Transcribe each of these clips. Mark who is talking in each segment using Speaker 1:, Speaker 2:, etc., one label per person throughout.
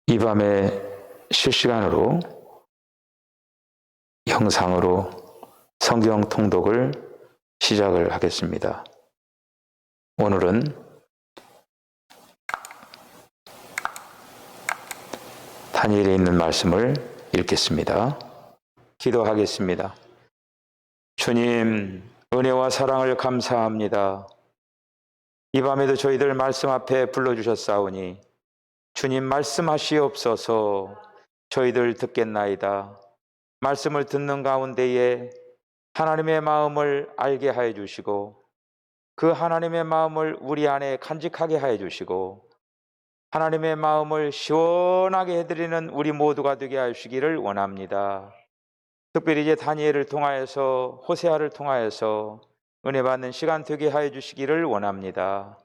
Speaker 1: 이 밤에 실시간으로 영상으로 성경 통독을 시작을 하겠습니다. 오늘은 다니엘에 있는 말씀을 읽겠습니다. 기도하겠습니다. 주님, 은혜와 사랑을 감사합니다. 이 밤에도 저희들 말씀 앞에 불러주셨사오니 주님 말씀하시옵소서. 저희들 듣겠나이다. 말씀을 듣는 가운데에 하나님의 마음을 알게 하여 주시고 그 하나님의 마음을 우리 안에 간직하게 하여 주시고 하나님의 마음을 시원하게 해드리는 우리 모두가 되게 하시기를 원합니다. 특별히 이제 다니엘을 통하여서 호세아를 통하여서 은혜 받는 시간 되게 하여 주시기를 원합니다.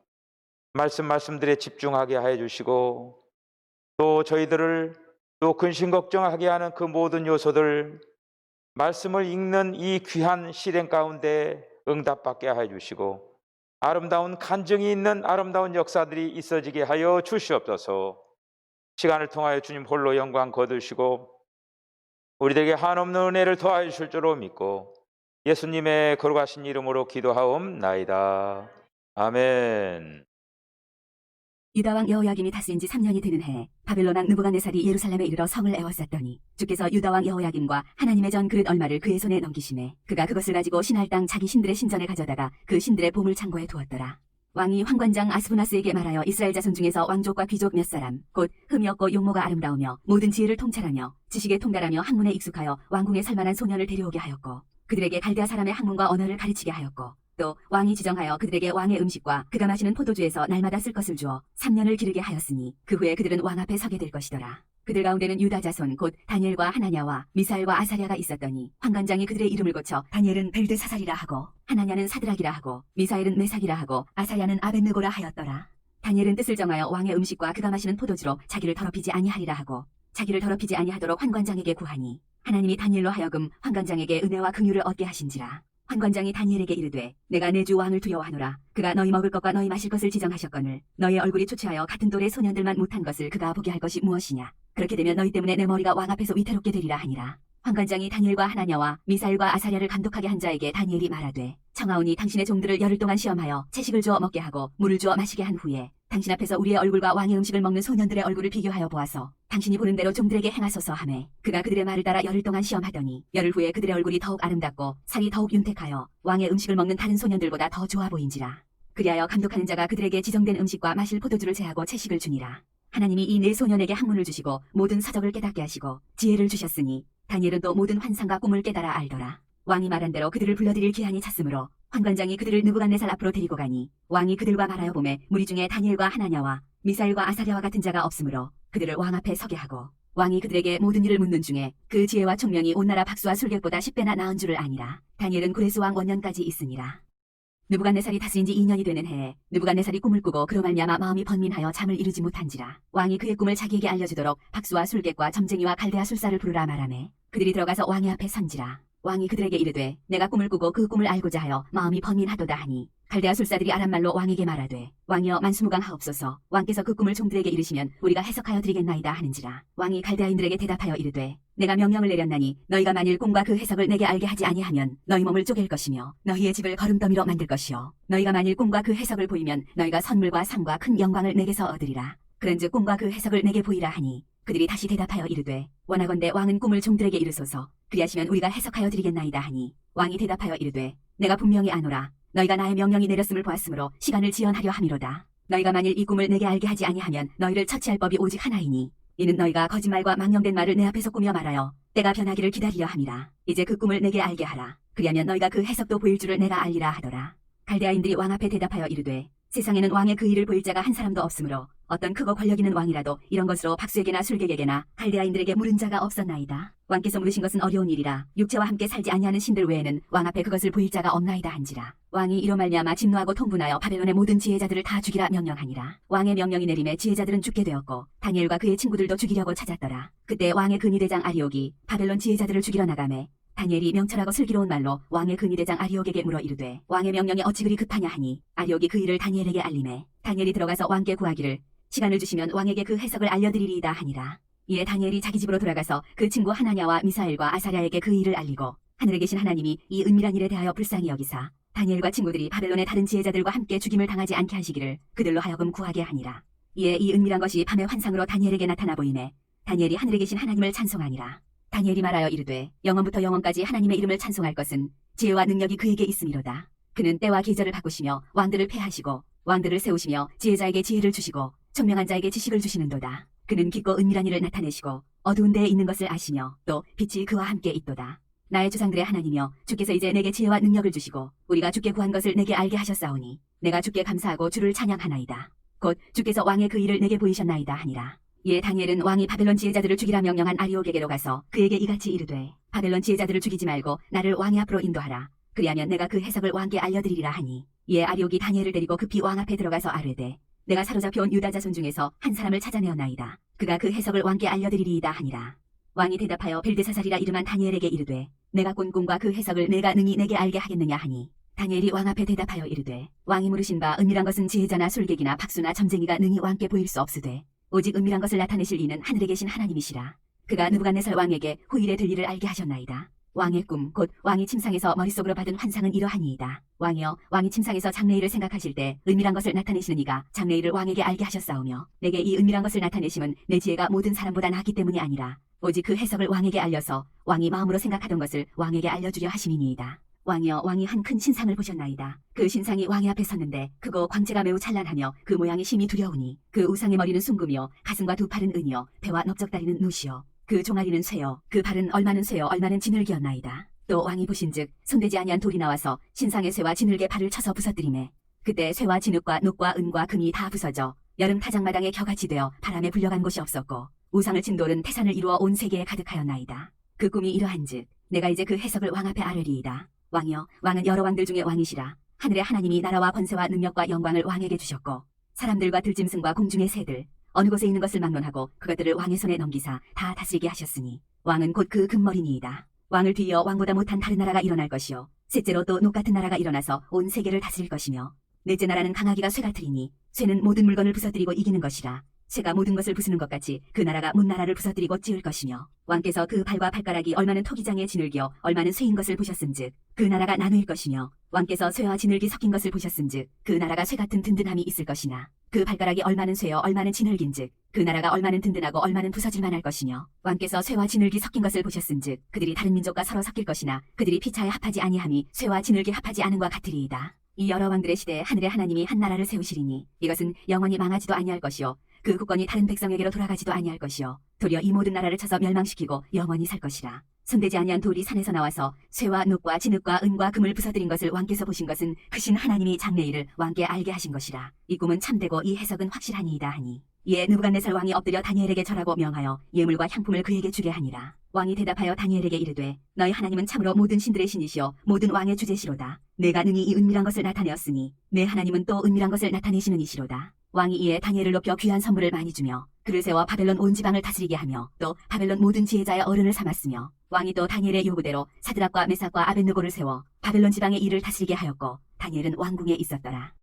Speaker 1: 말씀들에 집중하게 하여 주시고 또 저희들을 또 근심 걱정하게 하는 그 모든 요소들 말씀을 읽는 이 귀한 실행 가운데 응답받게 하여 주시고 아름다운 간증이 있는 아름다운 역사들이 있어지게 하여 주시옵소서. 시간을 통하여 주님 홀로 영광 거두시고 우리들에게 한없는 은혜를 더하여 주실 줄로 믿고 예수님의 거룩하신 이름으로 기도하옵나이다. 아멘.
Speaker 2: 유다 왕 여호야김이 다스린 지 3년이 되는 해에 바벨론 왕 느부갓네살이 예루살렘에 이르러 성을 에워쌌더니 주께서 유다 왕 여호야김과 하나님의 전 그릇 얼마를 그의 손에 넘기심에 그가 그것을 가지고 신할 땅 자기 신들의 신전에 가져다가 그 신들의 보물 창고에 두었더라. 왕이 환관장 아스부나스에게 말하여 이스라엘 자손 중에서 왕족과 귀족 몇 사람 곧 흠이 없고 용모가 아름다우며 모든 지혜를 통찰하며 지식에 통달하며 학문에 익숙하여 왕궁에 살만한 소년을 데려오게 하였고 그들에게 갈대아 사람의 학문과 언어를 가르치게 하였고 또 왕이 지정하여 그들에게 왕의 음식과 그가 마시는 포도주에서 날마다 쓸 것을 주어 3년을 기르게 하였으니 그 후에 그들은 왕 앞에 서게 될 것이더라. 그들 가운데는 유다 자손 곧 다니엘과 하나냐와 미사엘과 아사랴가 있었더니 환관장이 그들의 이름을 고쳐 다니엘은 벨드사살이라 하고 하나냐는 사드락이라 하고 미사엘은 메삭이라 하고 아사랴는 아벳느고라 하였더라. 다니엘은 뜻을 정하여 왕의 음식과 그가 마시는 포도주로 자기를 더럽히지 아니하리라 하고 자기를 더럽히지 아니하도록 환관장에게 구하니 하나님이 다니엘로 하여금 환관장에게 은혜와 긍휼을 얻게 하신지라. 환관장이 다니엘에게 이르되 내가 내 주 왕을 두려워하노라. 그가 너희 먹을 것과 너희 마실 것을 지정하셨거늘 너희의 얼굴이 초췌하여 같은 또래 소년들만 못한 것을 그가 보게 할 것이 무엇이냐. 그렇게 되면 너희 때문에 내 머리가 왕 앞에서 위태롭게 되리라 하니라. 환관장이 다니엘과 하나냐와 미사엘과 아사랴를 감독하게 한 자에게 다니엘이 말하되 청하오니 당신의 종들을 열흘 동안 시험하여 채식을 주어 먹게 하고 물을 주어 마시게 한 후에 당신 앞에서 우리의 얼굴과 왕의 음식을 먹는 소년들의 얼굴을 비교하여 보아서 당신이 보는 대로 종들에게 행하소서 하매 그가 그들의 말을 따라 열흘 동안 시험하더니 열흘 후에 그들의 얼굴이 더욱 아름답고 살이 더욱 윤택하여 왕의 음식을 먹는 다른 소년들보다 더 좋아 보인지라. 그리하여 감독하는 자가 그들에게 지정된 음식과 마실 포도주를 제하고 채식을 주니라. 하나님이 이 네 소년에게 학문을 주시고 모든 사적을 깨닫게 하시고 지혜를 주셨으니 다니엘은 또 모든 환상과 꿈을 깨달아 알더라. 왕이 말한 대로 그들을 불러들일 기한이 찼으므로 환관장이 그들을 느부갓네살 앞으로 데리고 가니 왕이 그들과 말하여 보매 무리 중에 다니엘과 하나냐와 미사엘과 아사랴와 같은 자가 없으므로 그들을 왕 앞에 서게 하고 왕이 그들에게 모든 일을 묻는 중에 그 지혜와 총명이 온 나라 박수와 술객보다 10배나 나은 줄을 아니라. 다니엘은 고레스 왕 원년까지 있으니라. 느부갓네살이 다스린 지 2년이 되는 해에 느부갓네살이 꿈을 꾸고 그로 말미암아 마음이 번민하여 잠을 이루지 못한지라. 왕이 그의 꿈을 자기에게 알려주도록 박수와 술객과 점쟁이와 갈대아 술사를 부르라 말하매 그들이 들어가서 왕의 앞에 선지라. 왕이 그들에게 이르되 내가 꿈을 꾸고 그 꿈을 알고자 하여 마음이 번민하도다 하니 갈대아 술사들이 아람말로 왕에게 말하되 왕이여 만수무강하옵소서. 왕께서 그 꿈을 종들에게 이르시면 우리가 해석하여 드리겠나이다 하는지라. 왕이 갈대아인들에게 대답하여 이르되 내가 명령을 내렸나니 너희가 만일 꿈과 그 해석을 내게 알게 하지 아니하면 너희 몸을 쪼갤 것이며 너희의 집을 거름더미로 만들 것이요 너희가 만일 꿈과 그 해석을 보이면 너희가 선물과 상과 큰 영광을 내게서 얻으리라. 그런즉 꿈과 그 해석을 내게 보이라 하니 그들이 다시 대답하여 이르되 원하건대 왕은 꿈을 종들에게 이르소서. 그리하시면 우리가 해석하여 드리겠나이다 하니 왕이 대답하여 이르되 내가 분명히 아노라. 너희가 나의 명령이 내렸음을 보았으므로 시간을 지연하려 함이로다. 너희가 만일 이 꿈을 내게 알게 하지 아니하면 너희를 처치할 법이 오직 하나이니 이는 너희가 거짓말과 망령된 말을 내 앞에서 꾸며 말하여 때가 변하기를 기다리려 함이라. 이제 그 꿈을 내게 알게 하라. 그리하면 너희가 그 해석도 보일 줄을 내가 알리라 하더라. 갈대아인들이 왕 앞에 대답하여 이르되 세상에는 왕의 그 일을 보일 자가 한 사람도 없으므로 어떤 크고 권력 있는 왕이라도 이런 것으로 박수에게나 술객에게나 갈대아인들에게 물은 자가 없었나이다. 왕께서 물으신 것은 어려운 일이라 육체와 함께 살지 아니하는 신들 외에는 왕 앞에 그것을 보일 자가 없나이다 한지라. 왕이 이로 말미암아 진노하고 통분하여 바벨론의 모든 지혜자들을 다 죽이라 명령하니라. 왕의 명령이 내림에 지혜자들은 죽게 되었고 다니엘과 그의 친구들도 죽이려고 찾았더라. 그때 왕의 근위대장 아리옥이 바벨론 지혜자들을 죽이러 나가매 다니엘이 명철하고 슬기로운 말로 왕의 근위대장 아리옥에게 물어 이르되 왕의 명령이 어찌 그리 급하냐 하니 아리옥이 그 일을 다니엘에게 알림해 다니엘이 들어가서 왕께 구하기를 시간을 주시면 왕에게 그 해석을 알려드리리이다 하니라. 이에 다니엘이 자기 집으로 돌아가서 그 친구 하나냐와 미사엘과 아사랴에게 그 일을 알리고 하늘에 계신 하나님이 이 은밀한 일에 대하여 불쌍히 여기사 다니엘과 친구들이 바벨론의 다른 지혜자들과 함께 죽임을 당하지 않게 하시기를 그들로 하여금 구하게 하니라. 이에 이 은밀한 것이 밤의 환상으로 다니엘에게 나타나 보이매 다니엘이 하늘에 계신 하나님을 찬송하니라. 다니엘이 말하여 이르되 영원부터 영원까지 하나님의 이름을 찬송할 것은 지혜와 능력이 그에게 있음이로다. 그는 때와 계절을 바꾸시며 왕들을 패하시고 왕들을 세우시며 지혜자에게 지혜를 주시고 총명한 자에게 지식을 주시는도다. 그는 깊고 은밀한 일을 나타내시고 어두운 데에 있는 것을 아시며 또 빛이 그와 함께 있도다. 나의 조상들의 하나님이여 주께서 이제 내게 지혜와 능력을 주시고 우리가 주께 구한 것을 내게 알게 하셨사오니 내가 주께 감사하고 주를 찬양하나이다. 곧 주께서 왕의 그 일을 내게 보이셨나이다 하니라. 이에 다니엘은 왕이 바벨론 지혜자들을 죽이라 명령한 아리옥에게로 가서 그에게 이같이 이르되 바벨론 지혜자들을 죽이지 말고 나를 왕의 앞으로 인도하라. 그리하면 내가 그 해석을 왕께 알려드리리라 하니 이에 아리옥이 다니엘을 데리고 급히 왕 앞에 들어가서 아뢰되 내가 사로잡혀온 유다 자손 중에서 한 사람을 찾아내었나이다. 그가 그 해석을 왕께 알려드리리이다 하니라. 왕이 대답하여 벨드사살이라 이름한 다니엘에게 이르되 내가 꾼 꿈과 그 해석을 내가 능히 내게 알게 하겠느냐 하니 다니엘이 왕 앞에 대답하여 이르되 왕이 물으신 바 은밀한 것은 지혜자나 술객이나 박수나 점쟁이가 능히 왕께 보일 수 없으되 오직 은밀한 것을 나타내실 이는 하늘에 계신 하나님이시라. 그가 느부갓네살 왕에게 후일에 될 일을 알게 하셨나이다. 왕의 꿈 곧 왕이 침상에서 머릿속으로 받은 환상은 이러하니이다. 왕이여 왕이 침상에서 장래일을 생각하실 때 은밀한 것을 나타내시는 이가 장래일을 왕에게 알게 하셨사오며 내게 이 은밀한 것을 나타내심은 내 지혜가 모든 사람보다 낫기 때문이 아니라 오직 그 해석을 왕에게 알려서 왕이 마음으로 생각하던 것을 왕에게 알려주려 하심이니이다. 왕이여 왕이 한 큰 신상을 보셨나이다. 그 신상이 왕의 앞에 섰는데 크고 광채가 매우 찬란하며 그 모양이 심히 두려우니 그 우상의 머리는 숭금이요 가슴과 두 팔은 은이요 배와 넓적다리는 누시요 그 종아리는 쇠요 그 발은 얼마는 쇠요 얼마는 진흙이었나이다. 또 왕이 보신즉 손대지 아니한 돌이 나와서 신상의 쇠와 진흙의 발을 쳐서 부서뜨리매 그때 쇠와 진흙과 녹과 은과 금이 다 부서져 여름 타작마당에 겨같이 되어 바람에 불려간 곳이 없었고 우상을 친 돌은 태산을 이루어 온 세계에 가득하였나이다. 그 꿈이 이러한즉 내가 이제 그 해석을 왕 앞에 아뢰리이다. 왕이여 왕은 여러 왕들 중에 왕이시라. 하늘의 하나님이 나라와 권세와 능력과 영광을 왕에게 주셨고 사람들과 들짐승과 공중의 새들 어느 곳에 있는 것을 막론하고 그것들을 왕의 손에 넘기사 다 다스리게 하셨으니 왕은 곧 그 금머리니이다. 왕을 뒤이어 왕보다 못한 다른 나라가 일어날 것이요 셋째로 또 녹 같은 나라가 일어나서 온 세계를 다스릴 것이며 넷째 나라는 강하기가 쇠 같으리니 쇠는 모든 물건을 부서뜨리고 이기는 것이라. 쇠가 모든 것을 부수는 것 같이 그 나라가 문 나라를 부서뜨리고 찌을 것이며 왕께서 그 발과 발가락이 얼마는 토기장의 진흙이요 얼마는 쇠인 것을 보셨음즉 그 나라가 나누일 것이며 왕께서 쇠와 진흙이 섞인 것을 보셨음즉 그 나라가 쇠 같은 든든함이 있을 것이나 그 발가락이 얼마는 쇠요 얼마는 진흙인즉 그 나라가 얼마는 든든하고 얼마는 부서질 만할 것이며 왕께서 쇠와 진흙이 섞인 것을 보셨음즉 그들이 다른 민족과 서로 섞일 것이나 그들이 피차에 합하지 아니함이 쇠와 진흙이 합하지 않음과 같으리이다. 이 여러 왕들의 시대에 하늘의 하나님이 한 나라를 세우시리니 이것은 영원히 망하지도 아니할 것이요 그 국권이 다른 백성에게로 돌아가지도 아니할 것이요 도리어 이 모든 나라를 쳐서 멸망시키고 영원히 살 것이라. 손대지 아니한 돌이 산에서 나와서 쇠와 녹과 진흙과 은과 금을 부서뜨린 것을 왕께서 보신 것은 크신 하나님이 장래일을 왕께 알게 하신 것이라. 이 꿈은 참되고 이 해석은 확실하니이다 하니 이에 느부갓네살 왕이 엎드려 다니엘에게 절하고 명하여 예물과 향품을 그에게 주게 하니라. 왕이 대답하여 다니엘에게 이르되 너희 하나님은 참으로 모든 신들의 신이시오 모든 왕의 주제시로다. 내가 능히 이 은밀한 것을 나타내었으니 내 하나님은 또 은밀한 것을 나타내시는 이시로다. 왕이 이에 다니엘을 높여 귀한 선물을 많이 주며 그를 세워 바벨론 온 지방을 다스리게 하며 또 바벨론 모든 지혜자의 어른을 삼았으며 왕이 또 다니엘의 요구대로 사드락과 메삭과 아벳느고를 세워 바벨론 지방의 일을 다스리게 하였고 다니엘은 왕궁에 있었더라.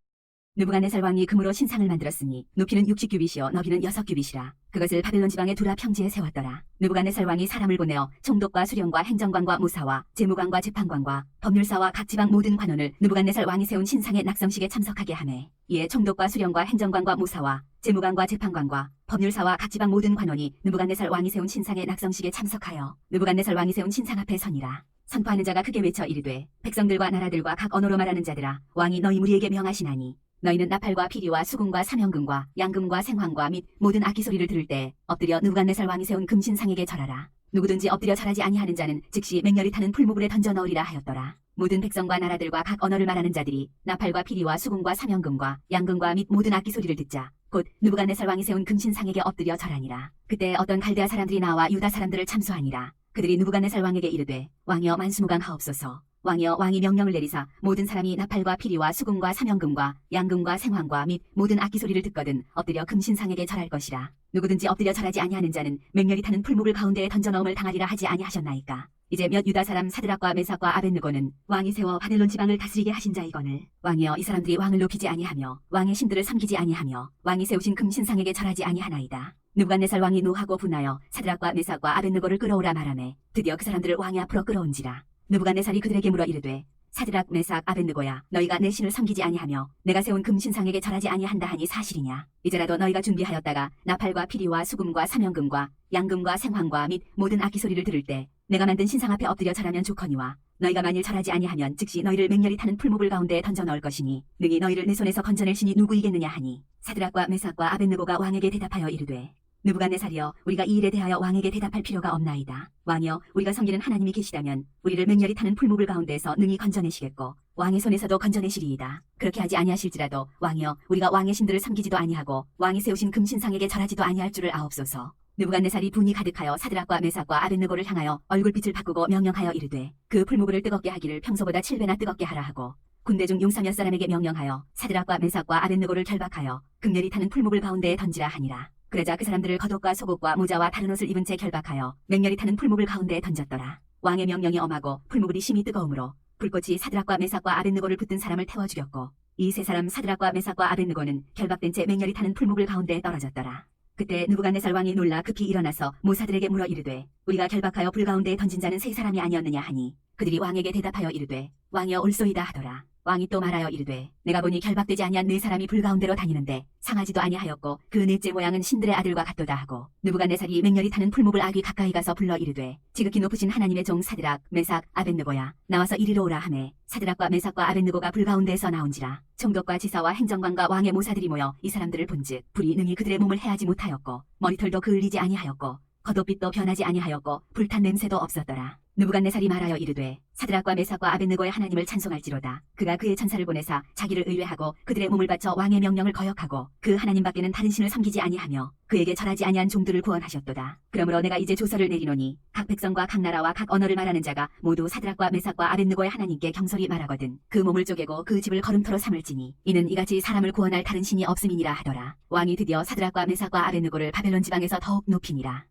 Speaker 2: 느부갓네살 왕이 금으로 신상을 만들었으니 높이는 60규빗이요 너비는 6규빗이라. 그것을 바벨론 지방의 두라 평지에 세웠더라. 느부갓네살 왕이 사람을 보내어 총독과 수령과 행정관과 무사와 재무관과 재판관과 법률사와 각 지방 모든 관원을 느부갓네살 왕이 세운 신상의 낙성식에 참석하게 하매 이에 총독과 수령과 행정관과 무사와 재무관과 재판관과 법률사와 각 지방 모든 관원이 느부갓네살 왕이 세운 신상의 낙성식에 참석하여 느부갓네살 왕이 세운 신상 앞에 서니라. 선포하는 자가 크게 외쳐 이르되 백성들과 나라들과 각 언어로 말하는 자들아 왕이 너희 무리에게 명하시나니 너희는 나팔과 피리와 수금과 사명금과 양금과 생황과 및 모든 악기 소리를 들을 때 엎드려 느부갓네살 왕이 세운 금신상에게 절하라. 누구든지 엎드려 절하지 아니하는 자는 즉시 맹렬히 타는 풀무불에 던져 넣으리라 하였더라. 모든 백성과 나라들과 각 언어를 말하는 자들이 나팔과 피리와 수금과 사명금과 양금과 및 모든 악기 소리를 듣자 곧 느부갓네살 왕이 세운 금신상에게 엎드려 절하니라. 그때 어떤 갈대아 사람들이 나와 유다 사람들을 참수하니라. 그들이 느부갓네살 왕에게 이르되 왕이여 만수무강하옵소서. 왕이여 왕이 명령을 내리사 모든 사람이 나팔과 피리와 수금과 사명금과 양금과 생황과 및 모든 악기 소리를 듣거든 엎드려 금신상에게 절할 것이라. 누구든지 엎드려 절하지 아니하는 자는 맹렬히 타는 풀무불 가운데에 던져 넣음을 당하리라 하지 아니하셨나이까. 이제 몇 유다 사람 사드락과 메삭과 아벳느고는 왕이 세워 바벨론 지방을 다스리게 하신 자이거늘 왕이여 이 사람들이 왕을 높이지 아니하며 왕의 신들을 섬기지 아니하며 왕이 세우신 금신상에게 절하지 아니하나이다. 느부갓네살 왕이 노하고 분하여 사드락과 메삭과 아벳느고를 끌어오라 말하매 드디어 그 사람들을 왕의 앞으로 끌어온지라. 느부갓네살이 그들에게 물어 이르되 사드락 메삭 아벳느고야 너희가 내 신을 섬기지 아니하며 내가 세운 금신상에게 절하지 아니한다 하니 사실이냐. 이제라도 너희가 준비하였다가 나팔과 피리와 수금과 사명금과 양금과 생황과 및 모든 악기 소리를 들을 때 내가 만든 신상 앞에 엎드려 절하면 좋거니와 너희가 만일 절하지 아니하면 즉시 너희를 맹렬히 타는 풀무불 가운데에 던져 넣을 것이니 능히 너희를 내 손에서 건져낼 신이 누구이겠느냐 하니 사드락과 메삭과 아벳느고가 왕에게 대답하여 이르되 느부갓네살이여 우리가 이 일에 대하여 왕에게 대답할 필요가 없나이다. 왕이여 우리가 섬기는 하나님이 계시다면 우리를 맹렬히 타는 풀무불 가운데에서 능히 건져내시겠고 왕의 손에서도 건져내시리이다. 그렇게 하지 아니하실지라도 왕이여 우리가 왕의 신들을 섬기지도 아니하고 왕이 세우신 금신상에게 절하지도 아니할 줄을 아옵소서. 느부갓네살이 분이 가득하여 사드락과 메삭과 아벳느고를 향하여 얼굴빛을 바꾸고 명령하여 이르되 그 풀무불을 뜨겁게 하기를 평소보다 7배나 뜨겁게 하라 하고 군대 중 용사 몇 사람에게 명령하여 사드락과 메삭과 아벳느고를 결박하여 극렬히 타는 풀무불 가운데에 던지라 하니라. 그러자 그 사람들을 겉옷과 속옷과 모자와 다른 옷을 입은 채 결박하여 맹렬히 타는 풀무불 가운데에 던졌더라. 왕의 명령이 엄하고 풀무불이 심히 뜨거우므로 불꽃이 사드락과 메삭과 아벳느고를 붙든 사람을 태워 죽였고 이 세 사람 사드락과 메삭과 아벳느고는 결박된 채 맹렬히 타는 풀무불 가운데에 떨어졌더라. 그때 느부갓네살 왕이 놀라 급히 일어나서 모사들에게 물어 이르되 우리가 결박하여 불 가운데에 던진 자는 세 사람이 아니었느냐 하니 그들이 왕에게 대답하여 이르되 왕이여 올소이다 하더라. 왕이 또 말하여 이르되 내가 보니 결박되지 아니한 네 사람이 불 가운데로 다니는데 상하지도 아니하였고 그 넷째 모양은 신들의 아들과 같도다 하고 느부갓네살이 맹렬히 타는 풀무불 아귀 가까이 가서 불러 이르되 지극히 높으신 하나님의 종 사드락 메삭 아벳느고야 나와서 이리로 오라 하매 사드락과 메삭과 아벳느고가 불 가운데에서 나온지라. 총독과 지사와 행정관과 왕의 모사들이 모여 이 사람들을 본즉 불이 능히 그들의 몸을 해하지 못하였고 머리털도 그을리지 아니하였고 겉옷빛도 변하지 아니하였고 불탄 냄새도 없었더라. 느부갓네살이 말하여 이르되 사드락과 메삭과 아벳느고의 하나님을 찬송할지로다. 그가 그의 천사를 보내사 자기를 의뢰하고 그들의 몸을 바쳐 왕의 명령을 거역하고 그 하나님밖에는 다른 신을 섬기지 아니하며 그에게 절하지 아니한 종들을 구원하셨도다. 그러므로 내가 이제 조서를 내리노니 각 백성과 각 나라와 각 언어를 말하는 자가 모두 사드락과 메삭과 아벳느고의 하나님께 경솔히 말하거든 그 몸을 쪼개고 그 집을 거름토로 삼을지니 이는 이같이 사람을 구원할 다른 신이 없음이니라 하더라. 왕이 드디어 사드락과 메삭과 아벳느고를 바벨론 지방에서 더욱 높이니라.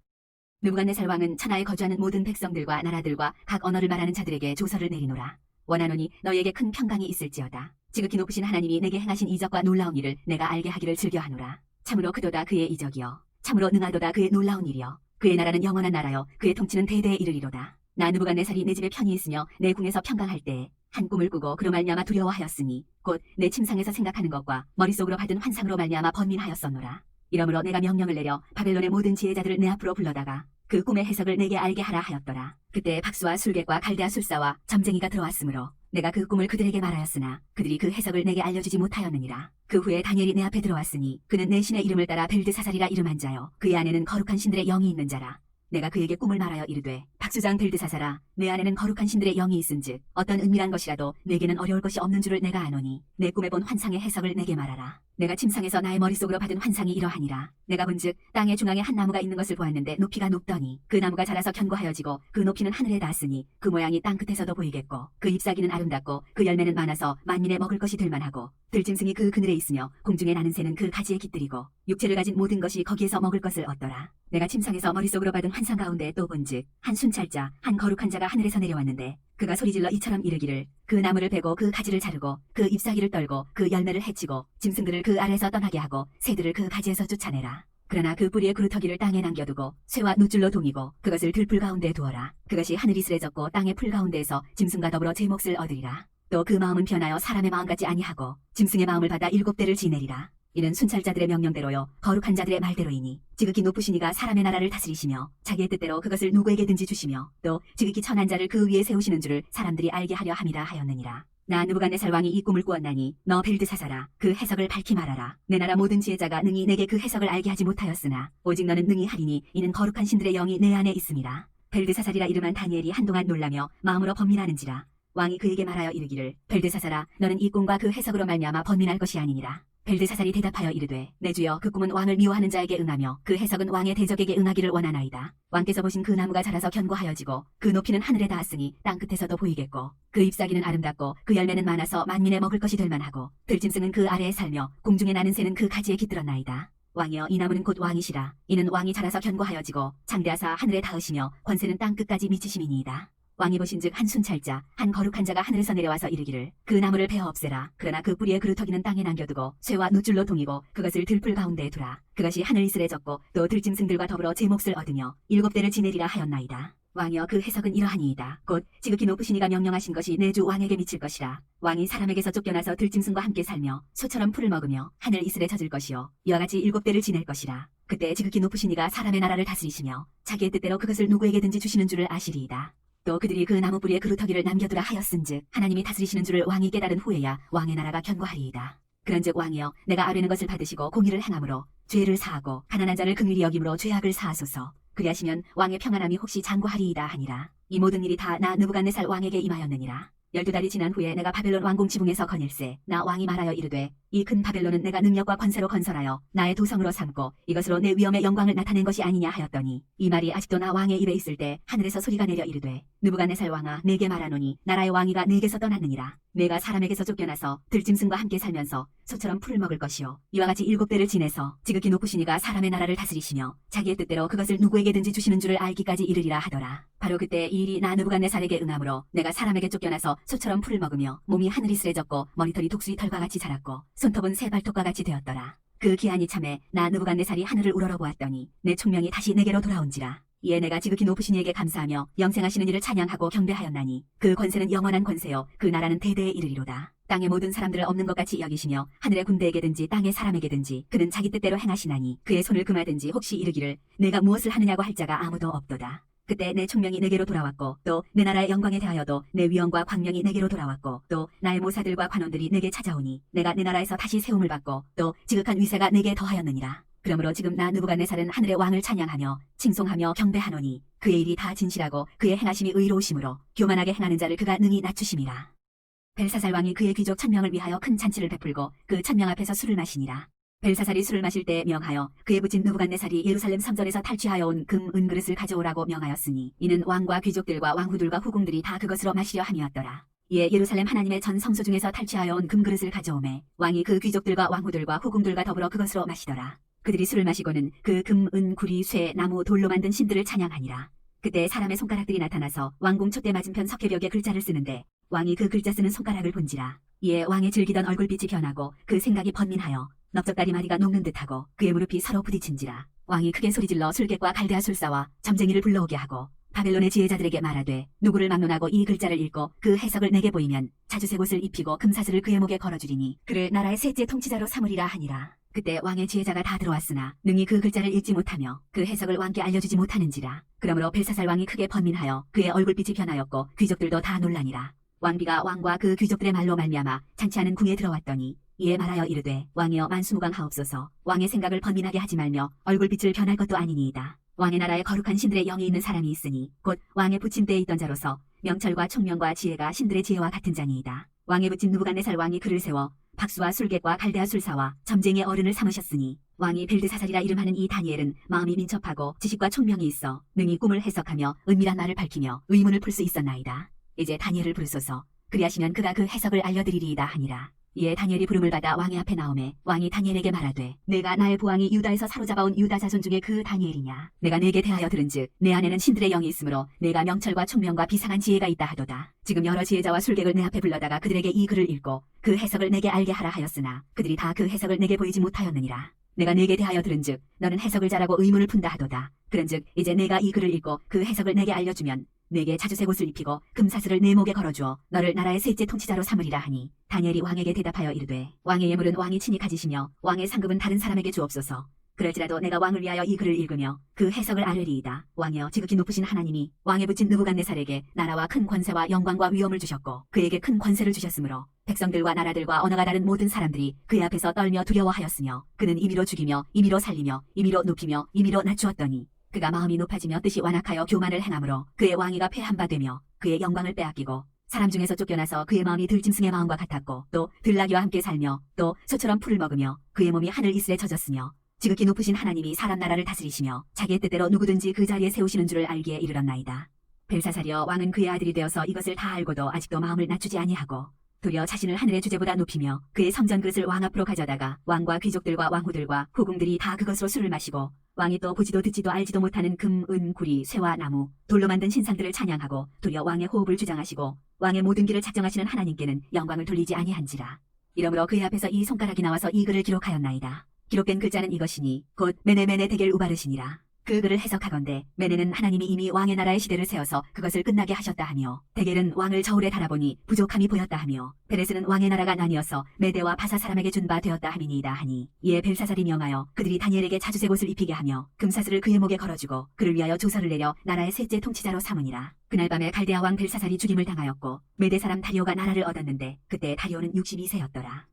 Speaker 2: 느부갓네살 왕은 천하에 거주하는 모든 백성들과 나라들과 각 언어를 말하는 자들에게 조서를 내리노라. 원하노니 너희에게 큰 평강이 있을지어다. 지극히 높으신 하나님이 내게 행하신 이적과 놀라운 일을 내가 알게 하기를 즐겨하노라. 참으로 그도다 그의 이적이여 참으로 능하도다 그의 놀라운 일이여 그의 나라는 영원한 나라여 그의 통치는 대대에 이르리로다. 나 느부갓네살이 내 집에 편히 있으며 내 궁에서 평강할 때에 한 꿈을 꾸고 그로 말미암아 두려워하였으니 곧 내 침상에서 생각하는 것과 머릿속으로 받은 환상으로 말미암아 번민하였었노라. 이러므로 내가 명령을 내려 바벨론의 모든 지혜자들을 내 앞으로 불러다가 그 꿈의 해석을 내게 알게 하라 하였더라. 그때 박수와 술객과 갈대아 술사와 점쟁이가 들어왔으므로 내가 그 꿈을 그들에게 말하였으나 그들이 그 해석을 내게 알려주지 못하였느니라. 그 후에 다니엘이 내 앞에 들어왔으니 그는 내 신의 이름을 따라 벨드사살이라 이름한 자요 그의 안에는 거룩한 신들의 영이 있는 자라. 내가 그에게 꿈을 말하여 이르되 박수장 벨드사살아 내 안에는 거룩한 신들의 영이 있은즉 어떤 은밀한 것이라도 내게는 어려울 것이 없는 줄을 내가 아노니 내 꿈에 본 환상의 해석을 내게 말하라. 내가 침상에서 나의 머릿속으로 받은 환상이 이러하니라. 내가 본즉 땅의 중앙에 한 나무가 있는 것을 보았는데 높이가 높더니 그 나무가 자라서 견고하여지고 그 높이는 하늘에 닿았으니 그 모양이 땅 끝에서도 보이겠고 그 잎사귀는 아름답고 그 열매는 많아서 만민의 먹을 것이 될 만하고 들짐승이 그 그늘에 있으며 공중에 나는 새는 그 가지에 깃들이고 육체를 가진 모든 것이 거기에서 먹을 것을 얻더라. 내가 침상에서 머릿속으로 받은 환상 가운데 또 본즉 한 순찰자 한 거룩한 자가 하늘에서 내려왔는데 그가 소리질러 이처럼 이르기를 그 나무를 베고 그 가지를 자르고 그 잎사귀를 떨고 그 열매를 해치고 짐승들을 그 아래에서 떠나게 하고 새들을 그 가지에서 쫓아내라. 그러나 그 뿌리의 그루터기를 땅에 남겨두고 쇠와 놋줄로 동이고 그것을 들풀 가운데 두어라. 그것이 하늘이 스레졌고 땅의 풀 가운데에서 짐승과 더불어 제 몫을 얻으리라. 또 그 마음은 변하여 사람의 마음 같지 아니하고 짐승의 마음을 받아 7대를 지내리라. 이는 순찰자들의 명령대로요 거룩한 자들의 말대로이니 지극히 높으신 이가 사람의 나라를 다스리시며 자기의 뜻대로 그것을 누구에게든지 주시며 또 지극히 천한 자를 그 위에 세우시는 줄을 사람들이 알게 하려 함이라 하였느니라. 나 느부갓네살 왕이 이 꿈을 꾸었나니 너 벨드사살아 그 해석을 밝히 말하라. 내 나라 모든 지혜자가 능히 내게 그 해석을 알게 하지 못하였으나 오직 너는 능히 하리니 이는 거룩한 신들의 영이 내 안에 있음이라. 벨드사살이라 이름한 다니엘이 한동안 놀라며 마음으로 번민하는지라. 왕이 그에게 말하여 이르기를 벨드사살아 너는 이 꿈과 그 해석으로 말미암아 번민할 것이 아니니라. 벨드사살이 대답하여 이르되 내 주여 그 꿈은 왕을 미워하는 자에게 응하며 그 해석은 왕의 대적에게 응하기를 원하나이다. 왕께서 보신 그 나무가 자라서 견고하여지고 그 높이는 하늘에 닿았으니 땅 끝에서도 보이겠고 그 잎사귀는 아름답고 그 열매는 많아서 만민의 먹을 것이 될 만하고 들짐승은 그 아래에 살며 공중에 나는 새는 그 가지에 깃들었나이다. 왕이여 이 나무는 곧 왕이시라. 이는 왕이 자라서 견고하여지고 장대하사 하늘에 닿으시며 권세는 땅 끝까지 미치심이니이다. 왕이 보신즉 한 순찰자 한 거룩한 자가 하늘에서 내려와서 이르기를 그 나무를 베어 없애라. 그러나 그 뿌리의 그루터기는 땅에 남겨두고 쇠와 놋줄로 동이고 그것을 들풀 가운데에 두라. 그것이 하늘 이슬에 젖고 또 들짐승들과 더불어 제 몫을 얻으며 7대를 지내리라 하였나이다. 왕이여 그 해석은 이러하니이다. 곧 지극히 높으신 이가 명령하신 것이 내 주 왕에게 미칠 것이라. 왕이 사람에게서 쫓겨나서 들짐승과 함께 살며 소처럼 풀을 먹으며 하늘 이슬에 젖을 것이요 이와 같이 7대를 지낼 것이라. 그때 지극히 높으신 이가 사람의 나라를 다스리시며 자기의 뜻대로 그것을 누구에게든지 주시는 줄을 아시리이다. 또 그들이 그 나무 뿌리에 그루터기를 남겨두라 하였은즉 하나님이 다스리시는 줄을 왕이 깨달은 후에야 왕의 나라가 견고하리이다. 그런즉 왕이여 내가 아뢰는 것을 받으시고 공의를 행함으로 죄를 사하고 가난한 자를 긍휼히 여김으로 죄악을 사하소서. 그리하시면 왕의 평안함이 혹시 장구하리이다 하니라. 이 모든 일이 다 나 느부갓네살 왕에게 임하였느니라. 12달이 지난 후에 내가 바벨론 왕궁 지붕에서 거닐세 나 왕이 말하여 이르되 이 큰 바벨론은 내가 능력과 권세로 건설하여 나의 도성으로 삼고 이것으로 내 위엄의 영광을 나타낸 것이 아니냐 하였더니 이 말이 아직도 나 왕의 입에 있을 때 하늘에서 소리가 내려 이르되 느부갓네살 왕아 내게 말하노니 나라의 왕위가 내게서 떠났느니라. 내가 사람에게서 쫓겨나서 들짐승과 함께 살면서 소처럼 풀을 먹을 것이요 이와 같이 7대를 지내서 지극히 높으신 이가 사람의 나라를 다스리시며 자기의 뜻대로 그것을 누구에게든지 주시는 줄을 알기까지 이르리라 하더라. 바로 그때 이 일이 나 느부갓네살에게 응함으로 내가 사람에게 쫓겨나서 소처럼 풀을 먹으며 몸이 하늘이 쓰레졌고 머리털이 독수리 털과 같이 자랐고 손톱은 새 발톱과 같이 되었더라. 그 기한이 참에 나 느부갓네살이 하늘을 우러러보았더니 내 총명이 다시 내게로 돌아온지라. 이에 내가 지극히 높으신 이에게 감사하며 영생하시는 이를 찬양하고 경배하였나니 그 권세는 영원한 권세요 그 나라는 대대에 이르리로다. 땅의 모든 사람들을 없는 것 같이 여기시며 하늘의 군대에게든지 땅의 사람에게든지 그는 자기 뜻대로 행하시나니 그의 손을 금하든지 혹시 이르기를 내가 무엇을 하느냐고 할 자가 아무도 없도다. 그때 내 총명이 내게로 돌아왔고 또 내 나라의 영광에 대하여도 내 위엄과 광명이 내게로 돌아왔고 또 나의 모사들과 관원들이 내게 찾아오니 내가 내 나라에서 다시 세움을 받고 또 지극한 위세가 내게 더하였느니라. 그러므로 지금 나 느부갓네살은 하늘의 왕을 찬양하며 칭송하며 경배하노니 그의 일이 다 진실하고 그의 행하심이 의로우심으로 교만하게 행하는 자를 그가 능히 낮추심이라. 벨사살 왕이 그의 귀족 1000명을 위하여 큰 잔치를 베풀고 그 1000명 앞에서 술을 마시니라. 벨사살이 술을 마실 때 명하여 그의 부친 느부갓네살이 예루살렘 성전에서 탈취하여 온 금, 은 그릇을 가져오라고 명하였으니 이는 왕과 귀족들과 왕후들과 후궁들이 다 그것으로 마시려 함이었더라. 이에 예루살렘 하나님의 전 성소 중에서 탈취하여 온 금그릇을 가져오매 왕이 그 귀족들과 왕후들과 후궁들과 더불어 그것으로 마시더라. 그들이 술을 마시고는 그 금, 은, 구리, 쇠, 나무, 돌로 만든 신들을 찬양하니라. 그때 사람의 손가락들이 나타나서 왕궁 촛대 맞은편 석회벽에 글자를 쓰는데 왕이 그 글자 쓰는 손가락을 본지라. 이에 왕의 즐기던 얼굴빛이 변하고 그 생각이 번민하여 넓적다리 마디가 녹는 듯하고 그의 무릎이 서로 부딪힌지라. 왕이 크게 소리질러 술객과 갈대아 술사와 점쟁이를 불러오게 하고 바벨론의 지혜자들에게 말하되 누구를 막론하고 이 글자를 읽고 그 해석을 내게 보이면 자주색 옷을 입히고 금사슬을 그의 목에 걸어주리니 그를 나라의 셋째 통치자로 삼으리라 하니라. 그때 왕의 지혜자가 다 들어왔으나 능히 그 글자를 읽지 못하며 그 해석을 왕께 알려주지 못하는지라. 그러므로 벨사살 왕이 크게 번민하여 그의 얼굴빛이 변하였고 귀족들도 다 놀라니라. 왕비가 왕과 그 귀족들의 말로 말미암아 잔치하는 궁에 들어왔더니 이에 말하여 이르되 왕이여 만수무강하옵소서. 왕의 생각을 번민하게 하지 말며 얼굴빛을 변할 것도 아니니이다. 왕의 나라에 거룩한 신들의 영이 있는 사람이 있으니 곧 왕의 부친 때에 있던 자로서 명철과 총명과 지혜가 신들의 지혜와 같은 자니이다. 왕의 부친 느부갓네살 왕이 그를 세워 박수와 술객과 갈대아 술사와 점쟁이의 어른을 삼으셨으니 왕이 벨드사살이라 이름하는 이 다니엘은 마음이 민첩하고 지식과 총명이 있어 능히 꿈을 해석하며 은밀한 말을 밝히며 의문을 풀 수 있었나이다. 이제 다니엘을 부르소서. 그리하시면 그가 그 해석을 알려드리리이다 하니라. 이에 다니엘이 부름을 받아 왕의 앞에 나오매 왕이 다니엘에게 말하되 내가 나의 부왕이 유다에서 사로잡아온 유다 자손 중에 그 다니엘이냐. 내가 내게 대하여 들은즉 내 안에는 신들의 영이 있으므로 내가 명철과 총명과 비상한 지혜가 있다 하도다. 지금 여러 지혜자와 술객을 내 앞에 불러다가 그들에게 이 글을 읽고 그 해석을 내게 알게 하라 하였으나 그들이 다 그 해석을 내게 보이지 못하였느니라. 내가 내게 대하여 들은즉 너는 해석을 잘하고 의문을 푼다 하도다. 그런즉 이제 내가 이 글을 읽고 그 해석을 내게 알려주면 내게 자주색 옷을 입히고 금사슬을 내 목에 걸어주어 너를 나라의 셋째 통치자로 삼으리라 하니 다니엘이 왕에게 대답하여 이르되 왕의 예물은 왕이 친히 가지시며 왕의 상급은 다른 사람에게 주옵소서. 그럴지라도 내가 왕을 위하여 이 글을 읽으며 그 해석을 알으리이다. 왕이여 지극히 높으신 하나님이 왕의 부친 느부갓네살에게 나라와 큰 권세와 영광과 위엄을 주셨고 그에게 큰 권세를 주셨으므로 백성들과 나라들과 언어가 다른 모든 사람들이 그의 앞에서 떨며 두려워하였으며 그는 임의로 죽이며 임의로 살리며 임의로 눕히며 임의로 낮추었더니 그가 마음이 높아지며 뜻이 완악하여 교만을 행함으로 그의 왕위가 패한 바 되며 그의 영광을 빼앗기고 사람 중에서 쫓겨나서 그의 마음이 들짐승의 마음과 같았고 또 들나귀와 함께 살며 또 소처럼 풀을 먹으며 그의 몸이 하늘 이슬에 젖었으며 지극히 높으신 하나님이 사람 나라를 다스리시며 자기의 뜻대로 누구든지 그 자리에 세우시는 줄을 알기에 이르렀나이다. 벨사살이여 왕은 그의 아들이 되어서 이것을 다 알고도 아직도 마음을 낮추지 아니하고 도리어 자신을 하늘의 주제보다 높이며 그의 성전 그릇을 왕 앞으로 가져다가 왕과 귀족들과 왕후들과 후궁들이 다 그것으로 술을 마시고 왕이 또 보지도 듣지도 알지도 못하는 금, 은, 구리, 쇠와 나무, 돌로 만든 신상들을 찬양하고 도리어 왕의 호흡을 주장하시고 왕의 모든 길을 작정하시는 하나님께는 영광을 돌리지 아니한지라. 이러므로 그의 앞에서 이 손가락이 나와서 이 글을 기록하였나이다. 기록된 글자는 이것이니 곧 메네메네 데겔 우바르시니라. 그 글을 해석하건대 메네는 하나님이 이미 왕의 나라의 시대를 세워서 그것을 끝나게 하셨다 하며, 데겔은 왕을 저울에 달아보니 부족함이 보였다 하며, 베레스는 왕의 나라가 나뉘어서 메대와 바사 사람에게 준 바 되었다 함이니이다 하니, 이에 벨사살이 명하여 그들이 다니엘에게 자주색 옷을 입히게 하며 금사슬을 그의 목에 걸어주고 그를 위하여 조서를 내려 나라의 셋째 통치자로 삼으니라. 그날 밤에 갈대아 왕 벨사살이 죽임을 당하였고 메대 사람 다리오가 나라를 얻었는데 그때 다리오는 62세였더라.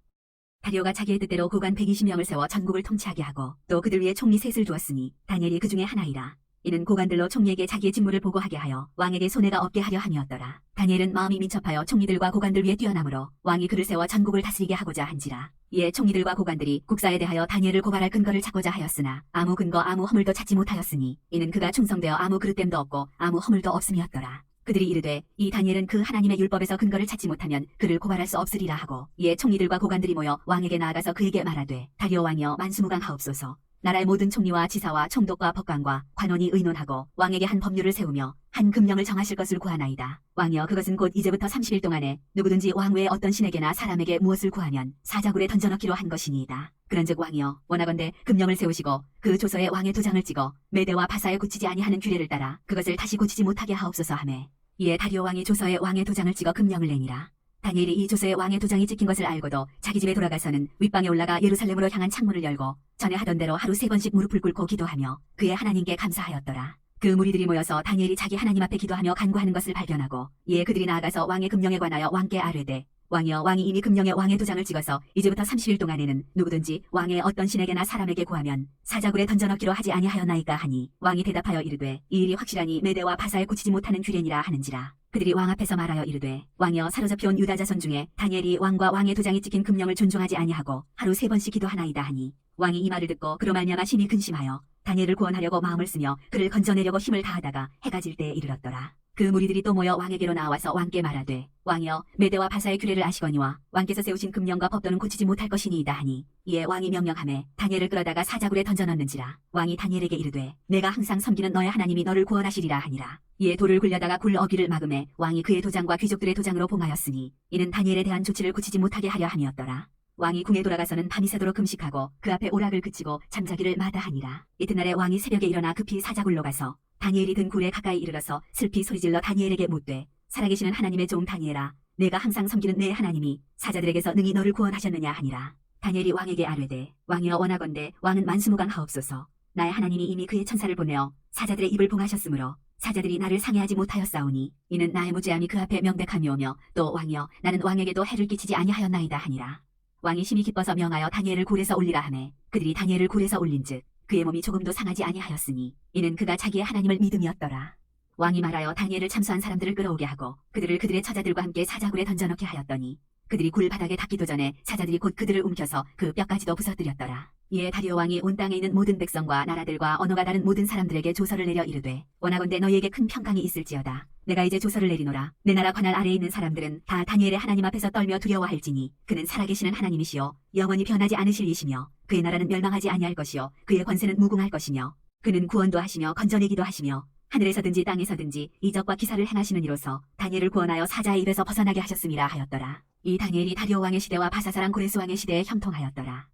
Speaker 2: 다리오가 자기의 뜻대로 고관 120명을 세워 전국을 통치하게 하고 또 그들 위에 총리 셋을 두었으니 다니엘이 그 중에 하나이라. 이는 고관들로 총리에게 자기의 직무를 보고하게 하여 왕에게 손해가 없게 하려 함이었더라. 다니엘은 마음이 민첩하여 총리들과 고관들 위에 뛰어나므로 왕이 그를 세워 전국을 다스리게 하고자 한지라. 이에 총리들과 고관들이 국사에 대하여 다니엘을 고발할 근거를 찾고자 하였으나 아무 근거 아무 허물도 찾지 못하였으니 이는 그가 충성되어 아무 그릇됨도 없고 아무 허물도 없음이었더라. 그들이 이르되 이 다니엘은 그 하나님의 율법에서 근거를 찾지 못하면 그를 고발할 수 없으리라 하고, 이에 총리들과 고관들이 모여 왕에게 나아가서 그에게 말하되 다리오 왕이여 만수무강하옵소서. 나라의 모든 총리와 지사와 총독과 법관과 관원이 의논하고 왕에게 한 법률을 세우며 한 금령을 정하실 것을 구하나이다. 왕이여 그것은 곧 이제부터 30일 동안에 누구든지 왕 외에 어떤 신에게나 사람에게 무엇을 구하면 사자굴에 던져넣기로 한 것이니이다. 그런즉 왕이여 원하건대 금령을 세우시고 그 조서에 왕의 도장을 찍어 메대와 바사에 고치지 아니하는 규례를 따라 그것을 다시 고치지 못하게 하옵소서 하매, 이에 다리오 왕이 조서에 왕의 도장을 찍어 금령을 내니라. 다니엘이 이 조서에 왕의 도장이 찍힌 것을 알고도 자기 집에 돌아가서는 윗방에 올라가 예루살렘으로 향한 창문을 열고 전에 하던 대로 하루 3번씩 무릎을 꿇고 기도하며 그의 하나님께 감사하였더라. 그 무리들이 모여서 다니엘이 자기 하나님 앞에 기도하며 간구하는 것을 발견하고, 이에 그들이 나아가서 왕의 금령에 관하여 왕께 아뢰되, 왕이여 왕이 이미 금령에 왕의 도장을 찍어서 이제부터 30일 동안에는 누구든지 왕의 어떤 신에게나 사람에게 구하면 사자굴에 던져넣기로 하지 아니하였나이까 하니, 왕이 대답하여 이르되 이 일이 확실하니 메대와 바사에 고치지 못하는 규례니라 하는지라. 그들이 왕 앞에서 말하여 이르되 왕이여 사로잡혀온 유다 자손 중에 다니엘이 왕과 왕의 도장이 찍힌 금령을 존중하지 아니하고 하루 3번씩 기도하나이다 하니, 왕이 이 말을 듣고 그로 말미암아 심히 근심하여 다니엘을 구원하려고 마음을 쓰며 그를 건져내려고 힘을 다하다가 해가 질 때에 이르렀더라. 그 무리들이 또 모여 왕에게로 나와서 왕께 말하되 왕이여 메대와 바사의 규례를 아시거니와 왕께서 세우신 금령과 법도는 고치지 못할 것이니이다 하니, 이에 왕이 명령하매 다니엘을 끌어다가 사자굴에 던져넣는지라. 왕이 다니엘에게 이르되 내가 항상 섬기는 너의 하나님이 너를 구원하시리라 하니라. 이에 돌을 굴려다가 굴 어귀를 막음에 왕이 그의 도장과 귀족들의 도장으로 봉하였으니 이는 다니엘에 대한 조치를 고치지 못하게 하려 함이었더라. 왕이 궁에 돌아가서는 밤이 새도록 금식하고 그 앞에 오락을 그치고 잠자기를 마다하니라. 이튿날에 왕이 새벽에 일어나 급히 사자굴로 가서 다니엘이 든 굴에 가까이 이르러서 슬피 소리질러 다니엘에게 묻되 살아계시는 하나님의 종 다니엘아, 내가 항상 섬기는 내 하나님이 사자들에게서 능히 너를 구원하셨느냐 하니라. 다니엘이 왕에게 아뢰되 왕이여 원하건대 왕은 만수무강하옵소서. 나의 하나님이 이미 그의 천사를 보내어 사자들의 입을 봉하셨으므로 사자들이 나를 상해하지 못하였사오니 이는 나의 무죄함이 그 앞에 명백함이오며, 또 왕이여 나는 왕에게도 해를 끼치지 아니하였나이다 하니라. 왕이 심히 기뻐서 명하여 다니엘을 굴에서 올리라 하매 그들이 다니엘을 굴에서 올린즉 그의 몸이 조금도 상하지 아니하였으니 이는 그가 자기의 하나님을 믿음이었더라. 왕이 말하여 다니엘을 참수한 사람들을 끌어오게 하고 그들을 그들의 처자들과 함께 사자굴에 던져넣게 하였더니 그들이 굴 바닥에 닿기도 전에 사자들이 곧 그들을 움켜서 그 뼈까지도 부서뜨렸더라. 이에 다리오 왕이 온 땅에 있는 모든 백성과 나라들과 언어가 다른 모든 사람들에게 조서를 내려 이르되 원하건대 너희에게 큰 평강이 있을지어다. 내가 이제 조서를 내리노라. 내 나라 관할 아래에 있는 사람들은 다 다니엘의 하나님 앞에서 떨며 두려워할지니 그는 살아계시는 하나님이시요 영원히 변하지 않으실 이시며 그의 나라는 멸망하지 아니할 것이요 그의 권세는 무궁할 것이며 그는 구원도 하시며 건져내기도 하시며 하늘에서든지 땅에서든지 이적과 기사를 행하시는 이로서 다니엘을 구원하여 사자의 입에서 벗어나게 하셨음이라 하였더라. 이 다니엘이 다리오 왕의 시대와 바사사랑 고레스 왕의 시대에 형통하였더라.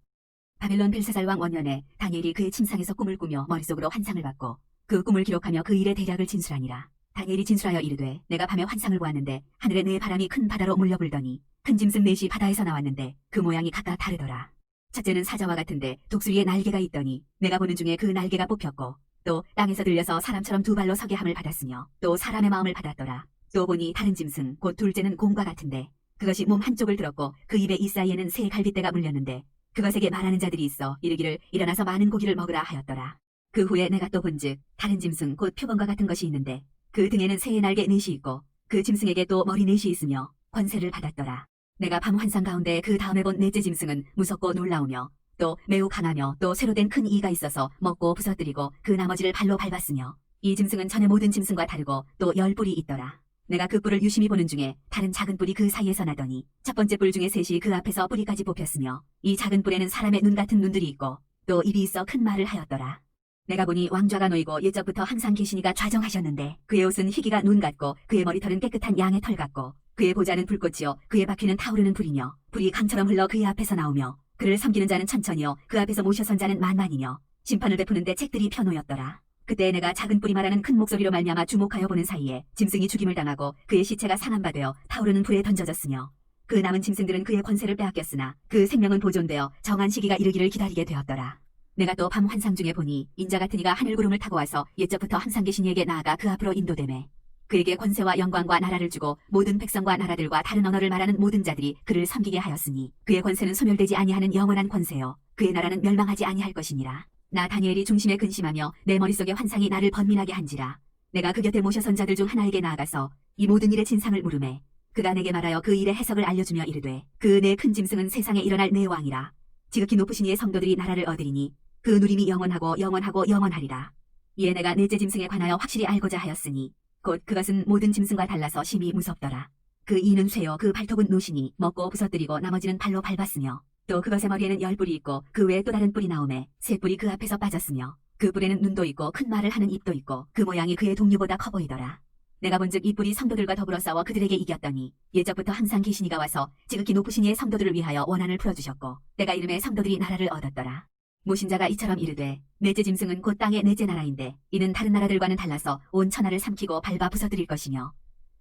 Speaker 2: 바벨론 벨사살 왕 원년에 다니엘이 그의 침상에서 꿈을 꾸며 머릿속으로 환상을 받고 그 꿈을 기록하며 그 일의 대략을 진술하니라. 다니엘이 진술하여 이르되 내가 밤에 환상을 보았는데 하늘에 네 바람이 큰 바다로 몰려불더니 큰 짐승 넷이 바다에서 나왔는데 그 모양이 각각 다르더라. 첫째는 사자와 같은데 독수리에 날개가 있더니 내가 보는 중에 그 날개가 뽑혔고 또 땅에서 들려서 사람처럼 두 발로 서게 함을 받았으며 또 사람의 마음을 받았더라. 또 보니 다른 짐승 곧 둘째는 곰과 같은데 그것이 몸 한쪽을 들었고 그 입에 이 사이에는 새 갈빗대가 물렸는데 그것에게 말하는 자들이 있어 이르기를 일어나서 많은 고기를 먹으라 하였더라. 그 후에 내가 또 본즉 다른 짐승 곧 표범과 같은 것이 있는데 그 등에는 새의 날개 넷이 있고 그 짐승에게 또 머리 넷이 있으며 권세를 받았더라. 내가 밤 환상 가운데 그 다음에 본 넷째 짐승은 무섭고 놀라우며 또 매우 강하며 또 새로 된 큰 이가 있어서 먹고 부서뜨리고 그 나머지를 발로 밟았으며 이 짐승은 전에 모든 짐승과 다르고 또 10뿔이 있더라. 내가 그 뿔을 유심히 보는 중에 다른 작은 뿔이 그 사이에서 나더니 첫 번째 뿔 중에 셋이 그 앞에서 뿌리까지 뽑혔으며 이 작은 뿔에는 사람의 눈 같은 눈들이 있고 또 입이 있어 큰 말을 하였더라. 내가 보니 왕좌가 놓이고 옛적부터 항상 계시니가 좌정하셨는데 그의 옷은 희기가 눈 같고 그의 머리털은 깨끗한 양의 털 같고 그의 보좌는 불꽃이요 그의 바퀴는 타오르는 불이며 불이 강처럼 흘러 그의 앞에서 나오며 그를 섬기는 자는 천천히요 그 앞에서 모셔선 자는 만만이며 심판을 베푸는데 책들이 펴놓였더라. 그때 내가 작은 뿔이 말하는 큰 목소리로 말미암아 주목하여 보는 사이에 짐승이 죽임을 당하고 그의 시체가 상한 바 되어 타오르는 불에 던져졌으며 그 남은 짐승들은 그의 권세를 빼앗겼으나 그 생명은 보존되어 정한 시기가 이르기를 기다리게 되었더라. 내가 또 밤 환상 중에 보니 인자 같은 이가 하늘 구름을 타고 와서 옛적부터 항상 계신 이에게 나아가 그 앞으로 인도되매 그에게 권세와 영광과 나라를 주고 모든 백성과 나라들과 다른 언어를 말하는 모든 자들이 그를 섬기게 하였으니 그의 권세는 소멸되지 아니하는 영원한 권세요 그의 나라는 멸망하지 아니할 것이니라. 나 다니엘이 중심에 근심하며 내 머릿속에 환상이 나를 번민하게 한지라. 내가 그 곁에 모셔선 자들 중 하나에게 나아가서 이 모든 일의 진상을 물으매 그가 내게 말하여 그 일의 해석을 알려주며 이르되 그 내 큰 짐승은 세상에 일어날 내 왕이라. 지극히 높으신 이의 성도들이 나라를 얻으리니 그 누림이 영원하고 영원하고 영원하리라. 이에 내가 넷째 짐승에 관하여 확실히 알고자 하였으니 곧 그것은 모든 짐승과 달라서 심히 무섭더라. 그 이는 쇠요 그 발톱은 노시니 먹고 부서뜨리고 나머지는 발로 밟았으며 또 그것의 머리에는 10뿔이 있고 그 외에 또 다른 뿔이 나오매 세 뿔이 그 앞에서 빠졌으며 그 뿔에는 눈도 있고 큰 말을 하는 입도 있고 그 모양이 그의 동류보다 커 보이더라. 내가 본즉 이 뿔이 성도들과 더불어 싸워 그들에게 이겼더니 옛적부터 항상 계신 이가 와서 지극히 높으신 이의 성도들을 위하여 원한을 풀어주셨고 내가 이름에 성도들이 나라를 얻었더라. 모신 자가 이처럼 이르되 넷째 짐승은 곧 땅의 넷째 나라인데 이는 다른 나라들과는 달라서 온 천하를 삼키고 밟아 부서뜨릴 것이며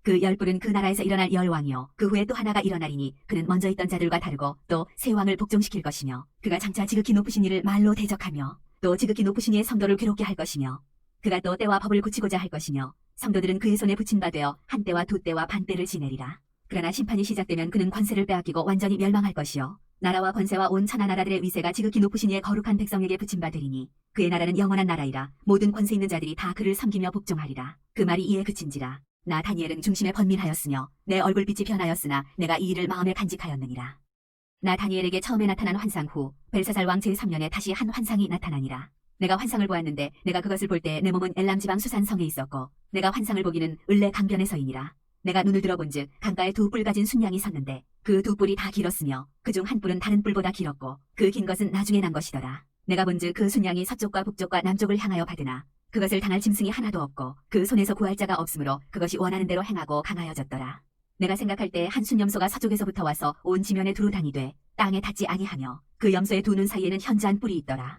Speaker 2: 그 10뿔은 그 나라에서 일어날 10왕이요 그 후에 또 하나가 일어나리니 그는 먼저 있던 자들과 다르고 또 새 왕을 복종시킬 것이며 그가 장차 지극히 높으신 이를 말로 대적하며 또 지극히 높으신 이의 성도를 괴롭게 할 것이며 그가 또 때와 법을 굳히고자 할 것이며 성도들은 그의 손에 붙인 바 되어 한 때와 두 때와 반 때를 지내리라. 그러나 심판이 시작되면 그는 권세를 빼앗기고 완전히 멸망할 것이요 나라와 권세와 온 천하 나라들의 위세가 지극히 높으신 이의 거룩한 백성에게 붙임 바 되리니 그의 나라는 영원한 나라이라. 모든 권세 있는 자들이 다 그를 섬기며 복종하리라. 그 말이 이에 그친지라. 나 다니엘은 중심에 번민하였으며 내 얼굴빛이 변하였으나 내가 이 일을 마음에 간직하였느니라. 나 다니엘에게 처음에 나타난 환상 후 벨사살 왕 제3년에 다시 한 환상이 나타나니라. 내가 환상을 보았는데 내가 그것을 볼 때 내 몸은 엘람 지방 수산 성에 있었고 내가 환상을 보기는 을레 강변에 서이니라. 내가 눈을 들어본즉 강가에 두 뿔 가진 순양이 섰는데 그 두 뿔이 다 길었으며 그중 한 뿔은 다른 뿔보다 길었고 그 긴 것은 나중에 난 것이더라. 내가 본즉 그 순양이 서쪽과 북쪽과 남쪽을 향하여 받으나 그것을 당할 짐승이 하나도 없고 그 손에서 구할 자가 없으므로 그것이 원하는 대로 행하고 강하여졌더라. 내가 생각할 때 한 순염소가 서쪽에서부터 와서 온 지면에 두루 다니되 땅에 닿지 아니하며 그 염소의 두 눈 사이에는 현저한 뿔이 있더라.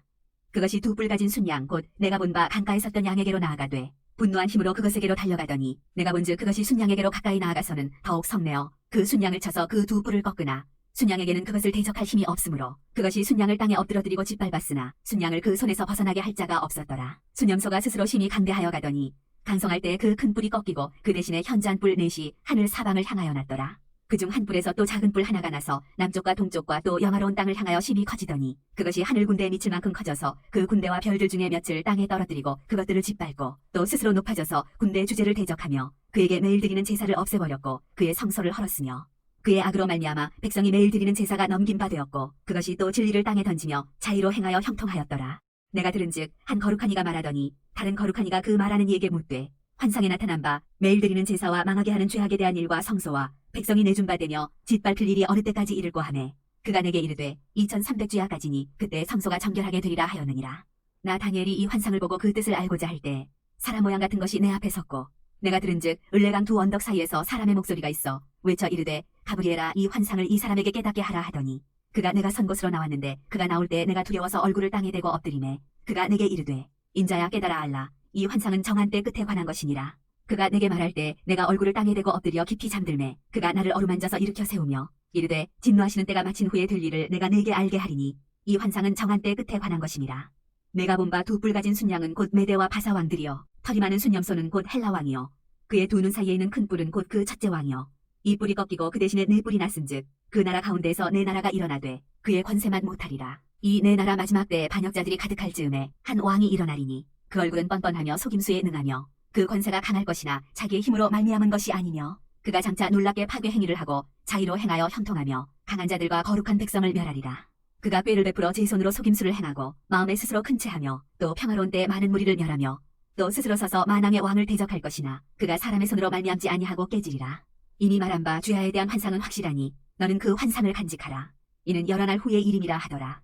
Speaker 2: 그것이 두 뿔 가진 순양 곧 내가 본 바 강가에 섰던 양에게로 나아가되 분노한 힘으로 그것에게로 달려가더니 내가 본즉 그것이 순양에게로 가까이 나아가서는 더욱 성내어 그 순양을 쳐서 그 두 뿔을 꺾으나 순양에게는 그것을 대적할 힘이 없으므로 그것이 순양을 땅에 엎드러뜨리고 짓밟았으나 순양을 그 손에서 벗어나게 할 자가 없었더라. 순염소가 스스로 심히 강대하여 가더니 강성할 때 그 큰 뿔이 꺾이고 그 대신에 현저한 뿔 넷이 하늘 사방을 향하여 났더라. 그중 한 뿔에서 또 작은 뿔 하나가 나서 남쪽과 동쪽과 또 영화로운 땅을 향하여 심히 커지더니 그것이 하늘 군대에 미칠 만큼 커져서 그 군대와 별들 중에 몇을 땅에 떨어뜨리고 그것들을 짓밟고 또 스스로 높아져서 군대의 주제를 대적하며 그에게 매일 드리는 제사를 없애버렸고 그의 성소를 헐었으며 그의 악으로 말미암아 백성이 매일 드리는 제사가 넘긴 바 되었고 그것이 또 진리를 땅에 던지며 자의로 행하여 형통하였더라. 내가 들은즉 한 거룩한 이가 말하더니 다른 거룩한 이가 그 말하는 이에게 묻되 환상에 나타난 바 매일 드리는 제사와 망하게 하는 죄악에 대한 일과 성소와 백성이 내준 바 되며 짓밟힐 일이 어느 때까지 이를꼬 하매 그가 내게 이르되 2300주야까지니 그때 성소가 정결하게 되리라 하였느니라. 나 다니엘이 이 환상을 보고 그 뜻을 알고자 할 때 사람 모양 같은 것이 내 앞에 섰고 내가 들은즉 을레강 두 언덕 사이에서 사람의 목소리가 있어 외쳐 이르되 가브리엘아 이 환상을 이 사람에게 깨닫게 하라 하더니 그가 내가 선 곳으로 나왔는데 그가 나올 때 내가 두려워서 얼굴을 땅에 대고 엎드리매 그가 내게 이르되 인자야 깨달아 알라 이 환상은 정한 때 끝에 관한 것이니라. 그가 내게 말할 때 내가 얼굴을 땅에 대고 엎드려 깊이 잠들매 그가 나를 어루만져서 일으켜 세우며 이르되 진노하시는 때가 마친 후에 될 일을 내가 네게 알게 하리니 이 환상은 정한 때 끝에 관한 것이니라. 내가 본 바 두 뿔 가진 순양은 곧 메대와 바사 왕들이요 털이 많은 순염소는 곧 헬라 왕이요 그의 두 눈 사이에 있는 큰 뿔은 곧 그 첫째 왕이요 이 뿔이 꺾이고 그 대신에 네 뿔이 났은즉 그 나라 가운데에서 네 나라가 일어나되 그의 권세만 못하리라. 이 네 나라 마지막 때에 반역자들이 가득할 즈음에 한 왕이 일어나리니 그 얼굴은 뻔뻔하며 속임수에 능하며 그 권세가 강할 것이나 자기의 힘으로 말미암은 것이 아니며 그가 장차 놀랍게 파괴 행위를 하고 자의로 행하여 형통하며 강한 자들과 거룩한 백성을 멸하리라. 그가 꾀를 베풀어 제 손으로 속임수를 행하고 마음에 스스로 큰 채하며 또 평화로운 때에 많은 무리를 멸하며 또 스스로 서서 만왕의 왕을 대적할 것이나 그가 사람의 손으로 말미암지 아니하고 깨지리라. 이미 말한 바 주야에 대한 환상은 확실하니 너는 그 환상을 간직하라. 이는 여러 날 후의 일임이라 하더라.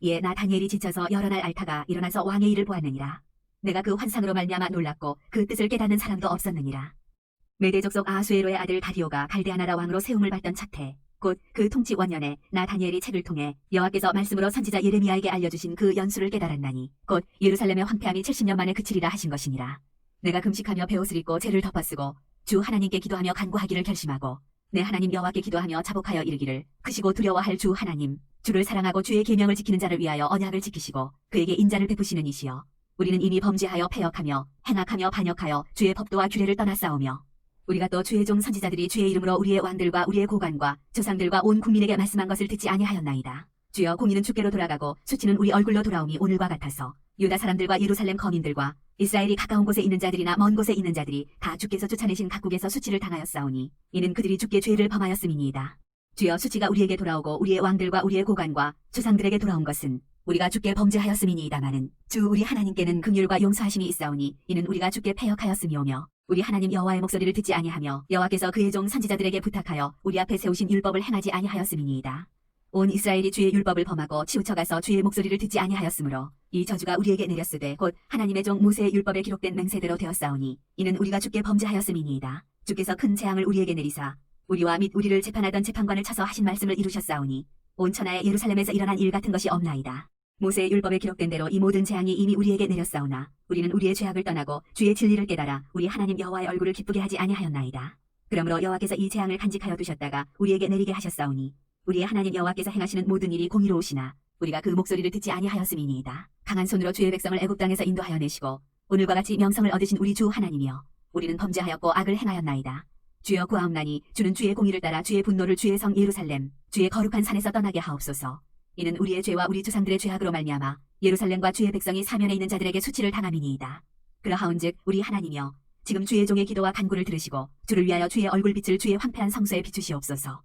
Speaker 2: 이에 나 다니엘이 지쳐서 여러 날 앓다가 일어나서 왕의 일을 보았느니라. 내가 그 환상으로 말미암아 놀랐고 그 뜻을 깨닫는 사람도 없었느니라. 메대 족속 아수에로의 아들 다리오가 갈대아 나라 왕으로 세움을 받던 첫해 곧 그 통치 원년에 나 다니엘이 책을 통해 여호와께서 말씀으로 선지자 예레미야에게 알려주신 그 연수를 깨달았나니 곧 예루살렘의 황폐함이 70년 만에 그치리라 하신 것이니라. 내가 금식하며 베옷을 입고 죄를 덮어쓰고 주 하나님께 기도하며 간구하기를 결심하고 내 하나님 여호와께 기도하며 자복하여 이르기를 크시고 두려워할 주 하나님 주를 사랑하고 주의 계명을 지키는 자를 위하여 언약을 지키시고 그에게 인자를 베푸시는 이시여 우리는 이미 범죄하여 패역하며 행악하며 반역하여 주의 법도와 규례를 떠나 싸우며 우리가 또 주의 종 선지자들이 주의 이름으로 우리의 왕들과 우리의 고관과 조상들과 온 국민에게 말씀한 것을 듣지 아니하였나이다. 주여 공의는 주께로 돌아가고 수치는 우리 얼굴로 돌아오미 오늘과 같아서 유다 사람들과 예루살렘 거민들과 이스라엘이 가까운 곳에 있는 자들이나 먼 곳에 있는 자들이 다 주께서 쫓아내신 각국에서 수치를 당하였사오니 이는 그들이 주께 죄를 범하였음이니이다. 주여 수치가 우리에게 돌아오고 우리의 왕들과 우리의 고관과 조상들에게 돌아온 것은 우리가 주께 범죄하였음이니이다마는 주 우리 하나님께는 긍휼과 용서하심이 있사오니 이는 우리가 주께 패역하였음이오며 우리 하나님 여호와의 목소리를 듣지 아니하며 여호와께서 그의 종 선지자들에게 부탁하여 우리 앞에 세우신 율법을 행하지 아니하였음이니이다. 온 이스라엘이 주의 율법을 범하고 치우쳐가서 주의 목소리를 듣지 아니하였으므로 이 저주가 우리에게 내렸으되 곧 하나님의 종 모세의 율법에 기록된 맹세대로 되었사오니 이는 우리가 주께 범죄하였음이니이다. 주께서 큰 재앙을 우리에게 내리사 우리와 및 우리를 재판하던 재판관을 쳐서 하신 말씀을 이루셨사오니 온 천하에 예루살렘에서 일어난 일 같은 것이 없나이다. 모세의 율법에 기록된 대로 이 모든 재앙이 이미 우리에게 내렸사오나 우리는 우리의 죄악을 떠나고 주의 진리를 깨달아 우리 하나님 여호와의 얼굴을 기쁘게 하지 아니하였나이다. 그러므로 여호와께서 이 재앙을 간직하여 두셨다가 우리에게 내리게 하셨사오니 우리의 하나님 여호와께서 행하시는 모든 일이 공의로우시나 우리가 그 목소리를 듣지 아니하였음이니이다. 강한 손으로 주의 백성을 애굽 땅에서 인도하여 내시고 오늘과 같이 명성을 얻으신 우리 주 하나님이여 우리는 범죄하였고 악을 행하였나이다. 주여 구하옵나니 주는 주의 공의를 따라 주의 분노를 주의 성 예루살렘 주의 거룩한 산에서 떠나게 하옵소서. 이는 우리의 죄와 우리 조상들의 죄악으로 말미암아 예루살렘과 주의 백성이 사면에 있는 자들에게 수치를 당함이니이다. 그러하온즉 우리 하나님이여 지금 주의 종의 기도와 간구를 들으시고 주를 위하여 주의 얼굴빛을 주의 황폐한 성소에 비추시옵소서.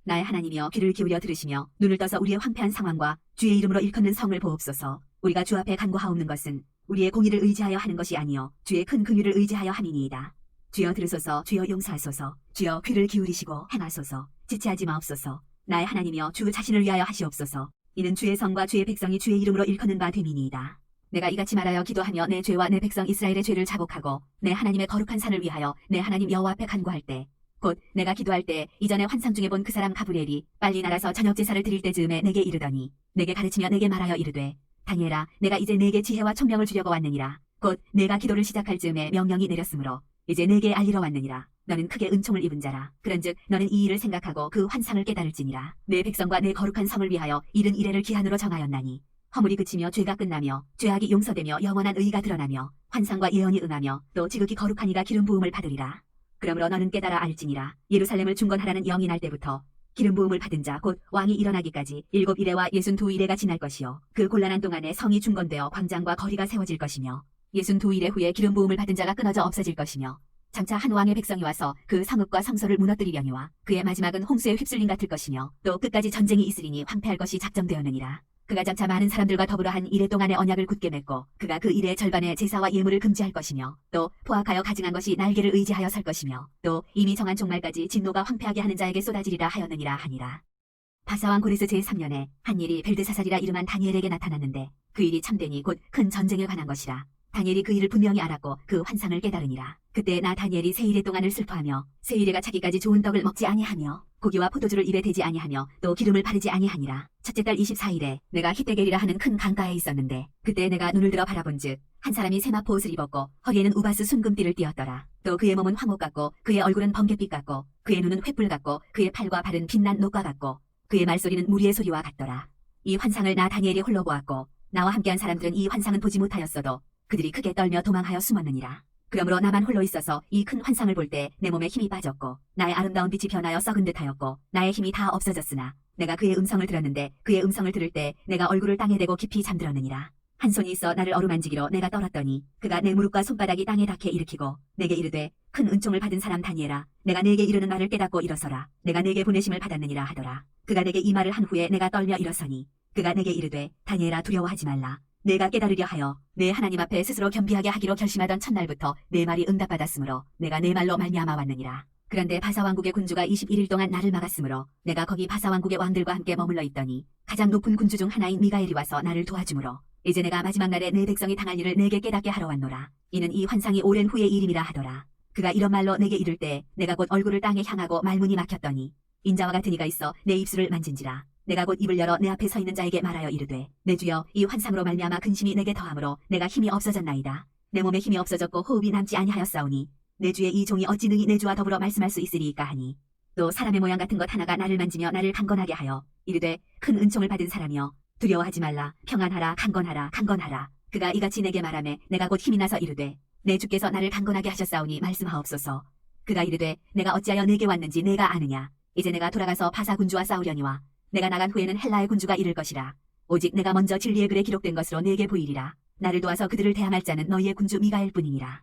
Speaker 2: 나의 하나님이여 귀를 기울여 들으시며 눈을 떠서 우리의 황폐한 상황과 주의 이름으로 일컫는 성을 보옵소서. 우리가 주 앞에 간구하옵는 것은 우리의 공의를 의지하여 하는 것이 아니요 주의 큰 긍휼을 의지하여 함이니이다. 주여 들으소서. 주여 용서하소서. 주여 귀를 기울이시고 행하소서. 지체하지 마옵소서. 나의 하나님이여 주 자신을 위하여 하시옵소서. 이는 주의 성과 주의 백성이 주의 이름으로 일컫는 바 됨이니이다. 내가 이같이 말하여 기도하며 내 죄와 내 백성 이스라엘의 죄를 자복하고 내 하나님의 거룩한 산을 위하여 내 하나님 여호와 앞에 간구할 때 곧 내가 기도할 때 이전에 환상 중에 본 그 사람 가브리엘이 빨리 날아서 저녁 제사를 드릴 때즈음에 내게 이르더니 내게 가르치며 내게 말하여 이르되 다니엘아 내가 이제 내게 지혜와 총명을 주려고 왔느니라. 곧 내가 기도를 시작할 즈음에 명령이 내렸으므로 이제 내게 알리러 왔느니라. 너는 크게 은총을 입은 자라. 그런즉 너는 이 일을 생각하고 그 환상을 깨달을지니라. 내 백성과 내 거룩한 성을 위하여 이른 이래를 기한으로 정하였나니 허물이 그치며 죄가 끝나며 죄악이 용서되며 영원한 의가 드러나며 환상과 예언이 응하며 또 지극히 거룩한 이가 기름 부음을 받으리라. 그러므로 너는 깨달아 알지니라. 예루살렘을 중건하라는 영이 날 때부터 기름 부음을 받은 자 곧 왕이 일어나기까지 7일에와 62일에가 지날 것이요 그 곤란한 동안에 성이 중건되어 광장과 거리가 세워질 것이며 62일에 후에 기름 부음을 받은 자가 끊어져 없어질 것이며 장차 한 왕의 백성이 와서 그 성읍과 성소를 무너뜨리려니와 그의 마지막은 홍수에 휩쓸림 같을 것이며 또 끝까지 전쟁이 있으리니 황폐할 것이 작정되었느니라. 그가 장차 많은 사람들과 더불어 한 이래 동안의 언약을 굳게 맺고 그가 그 일의 절반의 제사와 예물을 금지할 것이며 또 포악하여 가증한 것이 날개를 의지하여 설 것이며 또 이미 정한 종말까지 진노가 황폐하게 하는 자에게 쏟아지리라 하였느니라 하니라. 바사왕 고레스 제3년에 한 일이 벨드사살이라 이름한 다니엘에게 나타났는데 그 일이 참되니 곧 큰 전쟁에 관한 것이라. 다니엘이 그 일을 분명히 알았고 그 환상을 깨달으니라. 그때 나 다니엘이 세 일의 동안을 슬퍼하며 세 일에가 차기까지 좋은 떡을 먹지 아니하며 고기와 포도주를 입에 대지 아니하며 또 기름을 바르지 아니하니라. 첫째 달 24일에 내가 히데겔이라 하는 큰 강가에 있었는데 그때 내가 눈을 들어 바라본즉 한 사람이 세마포 옷을 입었고 허리에는 우바스 순금띠를 띠었더라. 또 그의 몸은 황옥 같고 그의 얼굴은 번갯빛 같고 그의 눈은 횃불 같고 그의 팔과 발은 빛난 녹과 같고 그의 말소리는 무리의 소리와 같더라. 이 환상을 나 다니엘이 홀로 보았고 나와 함께한 사람들은 이 환상은 보지 못하였어도 그들이 크게 떨며 도망하여 숨었느니라. 그러므로 나만 홀로 있어서 이 큰 환상을 볼 때 내 몸에 힘이 빠졌고 나의 아름다운 빛이 변하여 썩은 듯하였고 나의 힘이 다 없어졌으나 내가 그의 음성을 들었는데 그의 음성을 들을 때 내가 얼굴을 땅에 대고 깊이 잠들었느니라. 한 손이 있어 나를 어루만지기로 내가 떨었더니 그가 내 무릎과 손바닥이 땅에 닿게 일으키고 내게 이르되 큰 은총을 받은 사람 다니엘아 내가 네게 이르는 말을 깨닫고 일어서라. 내가 네게 보내심을 받았느니라 하더라. 그가 내게 이 말을 한 후에 내가 떨며 일어서니 그가 내게 이르되 다니엘아 두려워하지 말라. 내가 깨달으려 하여 내 하나님 앞에 스스로 겸비하게 하기로 결심하던 첫날부터 내 말이 응답받았으므로 내가 내 말로 말미암아 왔느니라. 그런데 바사 왕국의 군주가 21일 동안 나를 막았으므로 내가 거기 바사 왕국의 왕들과 함께 머물러 있더니 가장 높은 군주 중 하나인 미가엘이 와서 나를 도와주므로 이제 내가 마지막 날에 내 백성이 당할 일을 내게 깨닫게 하러 왔노라. 이는 이 환상이 오랜 후의 일임이라 하더라. 그가 이런 말로 내게 이를 때 내가 곧 얼굴을 땅에 향하고 말문이 막혔더니 인자와 같은 이가 있어 내 입술을 만진지라. 내가 곧 입을 열어 내 앞에 서 있는 자에게 말하여 이르되 내 주여 이 환상으로 말미암아 근심이 내게 더하므로 내가 힘이 없어졌나이다. 내 몸에 힘이 없어졌고 호흡이 남지 아니하였사오니 내 주의 이 종이 어찌 능히 내 주와 더불어 말씀할 수 있으리이까 하니 또 사람의 모양 같은 것 하나가 나를 만지며 나를 강건하게 하여 이르되 큰 은총을 받은 사람이여 두려워하지 말라. 평안하라. 강건하라. 강건하라. 그가 이같이 내게 말하매 내가 곧 힘이 나서 이르되 내 주께서 나를 강건하게 하셨사오니 말씀하옵소서. 그가 이르되 내가 어찌하여 내게 왔는지 내가 아느냐. 이제 내가 돌아가서 바사 군주와 싸우려니와 내가 나간 후에는 헬라의 군주가 이를 것이라. 오직 내가 먼저 진리의 글에 기록된 것으로 내게 보이리라. 나를 도와서 그들을 대항할 자는 너희의 군주 미가엘 뿐이니라.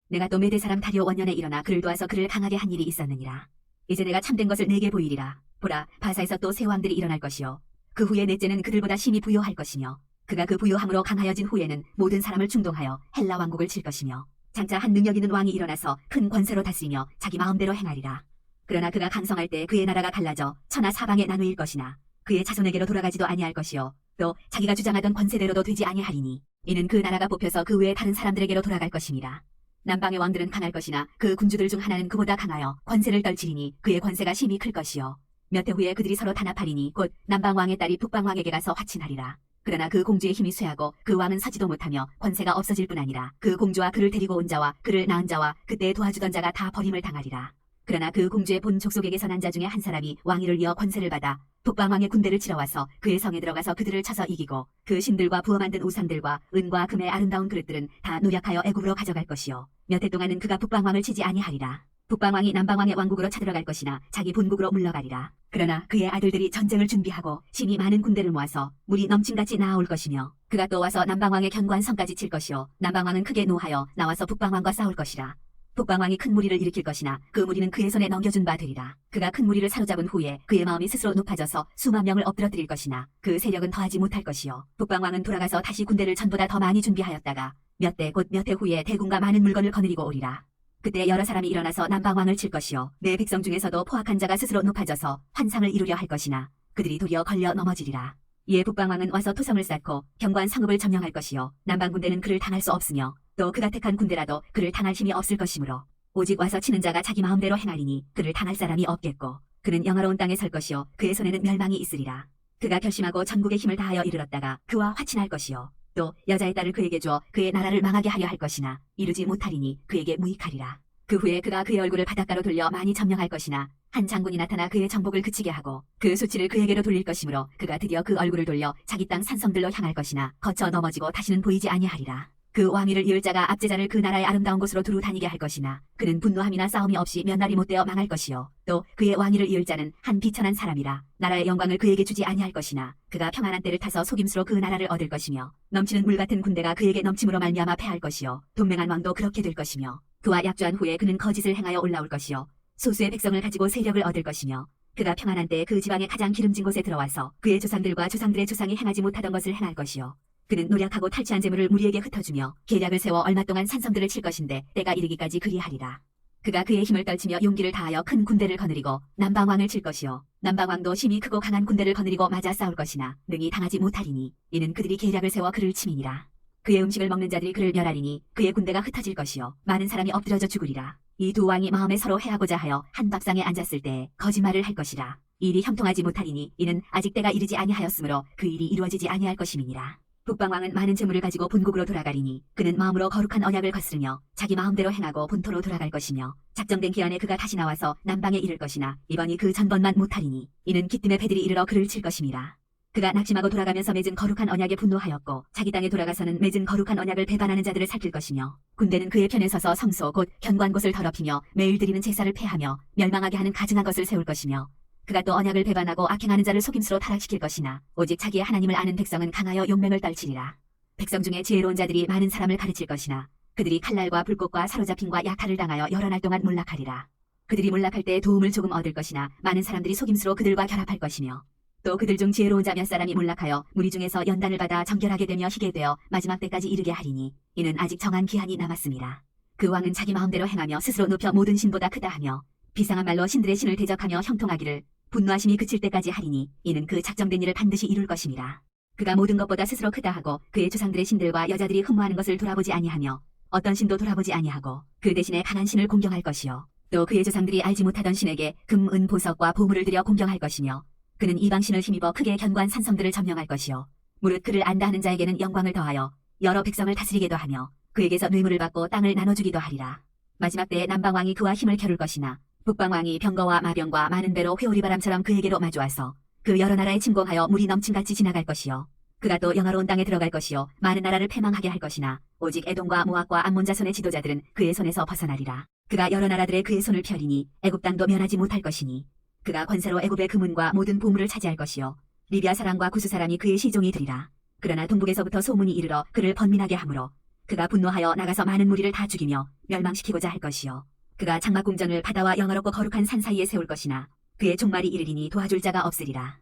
Speaker 2: 내가 또 메대 사람 다리오 원년에 일어나 그를 도와서 그를 강하게 한 일이 있었느니라. 이제 내가 참된 것을 내게 보이리라. 보라, 바사에서 또 새 왕들이 일어날 것이요 그 후에 넷째는 그들보다 심히 부요할 것이며 그가 그 부요함으로 강하여진 후에는 모든 사람을 충동하여 헬라 왕국을 칠 것이며 장차 한 능력 있는 왕이 일어나서 큰 권세로 다스리며 자기 마음대로 행하리라. 그러나 그가 강성할 때 그의 나라가 갈라져 천하 사방에 나누일 것이나 그의 자손에게로 돌아가지도 아니할 것이요 또 자기가 주장하던 권세대로도 되지 아니하리니 이는 그 나라가 뽑혀서 그 외의 다른 사람들에게로 돌아갈 것임이라. 남방의 왕들은 강할 것이나 그 군주들 중 하나는 그보다 강하여 권세를 떨치리니 그의 권세가 심히 클 것이요 몇 해 후에 그들이 서로 단합하리니 곧 남방 왕의 딸이 북방 왕에게 가서 화친하리라. 그러나 그 공주의 힘이 쇠하고 그 왕은 서지도 못하며 권세가 없어질 뿐 아니라 그 공주와 그를 데리고 온 자와 그를 낳은 자와 그때 도와주던 자가 다 버림을 당하리라. 그러나 그 공주의 본 족속에게서 난 자 중에 한 사람이 왕위를 이어 권세를 받아 북방왕의 군대를 치러 와서 그의 성에 들어가서 그들을 쳐서 이기고 그 신들과 부어 만든 우상들과 은과 금의 아름다운 그릇들은 다 노력하여 애굽으로 가져갈 것이요 몇 해 동안은 그가 북방왕을 치지 아니하리라. 북방왕이 남방왕의 왕국으로 쳐들어갈 것이나 자기 본국으로 물러가리라. 그러나 그의 아들들이 전쟁을 준비하고 심히 많은 군대를 모아서 물이 넘침같이 나아올 것이며 그가 또 와서 남방왕의 견고한 성까지 칠 것이요 남방왕은 크게 노하여 나와서 북방왕과 싸울 것이라. 북방왕이 큰 무리를 일으킬 것이나 그 무리는 그의 손에 넘겨준 바 되리라. 그가 큰 무리를 사로잡은 후에 그의 마음이 스스로 높아져서 수만 명을 엎드러뜨릴 것이나 그 세력은 더하지 못할 것이요 북방왕은 돌아가서 다시 군대를 전보다 더 많이 준비하였다가 몇 대 곧 몇 해 후에 대군과 많은 물건을 거느리고 오리라. 그때 여러 사람이 일어나서 남방왕을 칠 것이요 내 백성 중에서도 포악한 자가 스스로 높아져서 환상을 이루려 할 것이나 그들이 도리어 걸려 넘어지리라. 이에 북방왕은 와서 토성을 쌓고 견고한 성읍을 점령할 것이요 남방 군대는 그를 당할 수 없으며 또 그가 택한 군대라도 그를 당할 힘이 없을 것이므로 오직 와서 치는 자가 자기 마음대로 행하리니 그를 당할 사람이 없겠고 그는 영화로운 땅에 설 것이요 그의 손에는 멸망이 있으리라. 그가 결심하고 전국의 힘을 다하여 이르렀다가 그와 화친할 것이요 또 여자의 딸을 그에게 주어 그의 나라를 망하게 하려 할 것이나 이루지 못하리니 그에게 무익하리라. 그 후에 그가 그의 얼굴을 바닷가로 돌려 많이 점령할 것이나 한 장군이 나타나 그의 정복을 그치게 하고 그 수치를 그에게로 돌릴 것이므로 그가 드디어 그 얼굴을 돌려 자기 땅 산성들로 향할 것이나 거쳐 넘어지고 다시는 보이지 아니하리라. 그 왕위를 이을 자가 압제자를 그 나라의 아름다운 곳으로 두루 다니게 할 것이나 그는 분노함이나 싸움이 없이 몇 날이 못되어 망할 것이요 또 그의 왕위를 이을 자는 한 비천한 사람이라 나라의 영광을 그에게 주지 아니할 것이나 그가 평안한 때를 타서 속임수로 그 나라를 얻을 것이며 넘치는 물 같은 군대가 그에게 넘침으로 말미암아 패할 것이요 동맹한 왕도 그렇게 될 것이며 그와 약조한 후에 그는 거짓을 행하여 올라올 것이요 소수의 백성을 가지고 세력을 얻을 것이며 그가 평안한 때 그 지방의 가장 기름진 곳에 들어와서 그의 조상들과 조상들의 조상이 행하지 못하던 것을 행할 것이요 그는 노력하고 탈취한 재물을 무리에게 흩어주며 계략을 세워 얼마 동안 산성들을 칠 것인데 때가 이르기까지 그리하리라. 그가 그의 힘을 떨치며 용기를 다하여 큰 군대를 거느리고 남방왕을 칠 것이요 남방왕도 심히 크고 강한 군대를 거느리고 맞아 싸울 것이나 능히 당하지 못하리니 이는 그들이 계략을 세워 그를 치민이라. 그의 음식을 먹는 자들이 그를 멸하리니 그의 군대가 흩어질 것이요 많은 사람이 엎드려져 죽으리라. 이 두 왕이 마음에 서로 해하고자 하여 한 밥상에 앉았을 때 거짓말을 할 것이라. 일이 형통하지 못하리니 이는 아직 때가 이르지 아니하였으므로 그 일이 이루어지지 아니할 것임이니라. 북방왕은 많은 재물을 가지고 본국으로 돌아가리니 그는 마음으로 거룩한 언약을 거스르며 자기 마음대로 행하고 본토로 돌아갈 것이며 작정된 기한에 그가 다시 나와서 남방에 이를 것이나 이번이 그 전번만 못하리니 이는 기뜸의 패들이 이르러 그를 칠 것임이라. 그가 낙심하고 돌아가면서 맺은 거룩한 언약에 분노하였고 자기 땅에 돌아가서는 맺은 거룩한 언약을 배반하는 자들을 살필 것이며 군대는 그의 편에 서서 성소 곧 견고한 곳을 더럽히며 매일 드리는 제사를 폐하며 멸망하게 하는 가증한 것을 세울 것이며 그가 또 언약을 배반하고 악행하는 자를 속임수로 타락시킬 것이나 오직 자기의 하나님을 아는 백성은 강하여 용맹을 떨치리라. 백성 중에 지혜로운 자들이 많은 사람을 가르칠 것이나 그들이 칼날과 불꽃과 사로잡힘과 약탈을 당하여 여러 날 동안 몰락하리라. 그들이 몰락할 때 도움을 조금 얻을 것이나 많은 사람들이 속임수로 그들과 결합할 것이며 또 그들 중 지혜로운 자 몇 사람이 몰락하여 무리 중에서 연단을 받아 정결하게 되며 희게 되어 마지막 때까지 이르게 하리니 이는 아직 정한 기한이 남았습니다. 그 왕은 자기 마음대로 행하며 스스로 높여 모든 신보다 크다 하며 비상한 말로 신들의 신을 대적하며 형통하기를 분노하심이 그칠 때까지 하리니 이는 그 작정된 일을 반드시 이룰 것입니다. 그가 모든 것보다 스스로 크다 하고 그의 조상들의 신들과 여자들이 흠모하는 것을 돌아보지 아니하며 어떤 신도 돌아보지 아니하고 그 대신에 강한 신을 공경할 것이요 또 그의 조상들이 알지 못하던 신에게 금, 은, 보석과 보물을 들여 공경할 것이며 그는 이방신을 힘입어 크게 견고한 산성들을 점령할 것이요 무릇 그를 안다 하는 자에게는 영광을 더하여 여러 백성을 다스리게도 하며 그에게서 뇌물을 받고 땅을 나눠주기도 하리라. 마지막 때에 남방왕이 그와 힘을 겨룰 것이나 북방왕이 병거와 마병과 많은 배로 회오리바람처럼 그에게로 마주와서 그 여러 나라에 침공하여 물이 넘친같이 지나갈 것이요 그가 또 영화로운 땅에 들어갈 것이요 많은 나라를 패망하게 할 것이나 오직 에돔과 모압과 암몬 자손의 지도자들은 그의 손에서 벗어나리라. 그가 여러 나라들의 그의 손을 펴리니 애굽 땅도 면하지 못할 것이니 그가 권세로 애굽의 금은과 모든 보물을 차지할 것이요 리비아 사람과 구스 사람이 그의 시종이 되리라. 그러나 동북에서부터 소문이 이르러 그를 번민하게 하므로 그가 분노하여 나가서 많은 무리를 다 죽이며 멸망시키고자 할 것이요 그가 장막 궁전을 바다와 영화롭고 거룩한 산 사이에 세울 것이나 그의 종말이 이르리니 도와줄 자가 없으리라.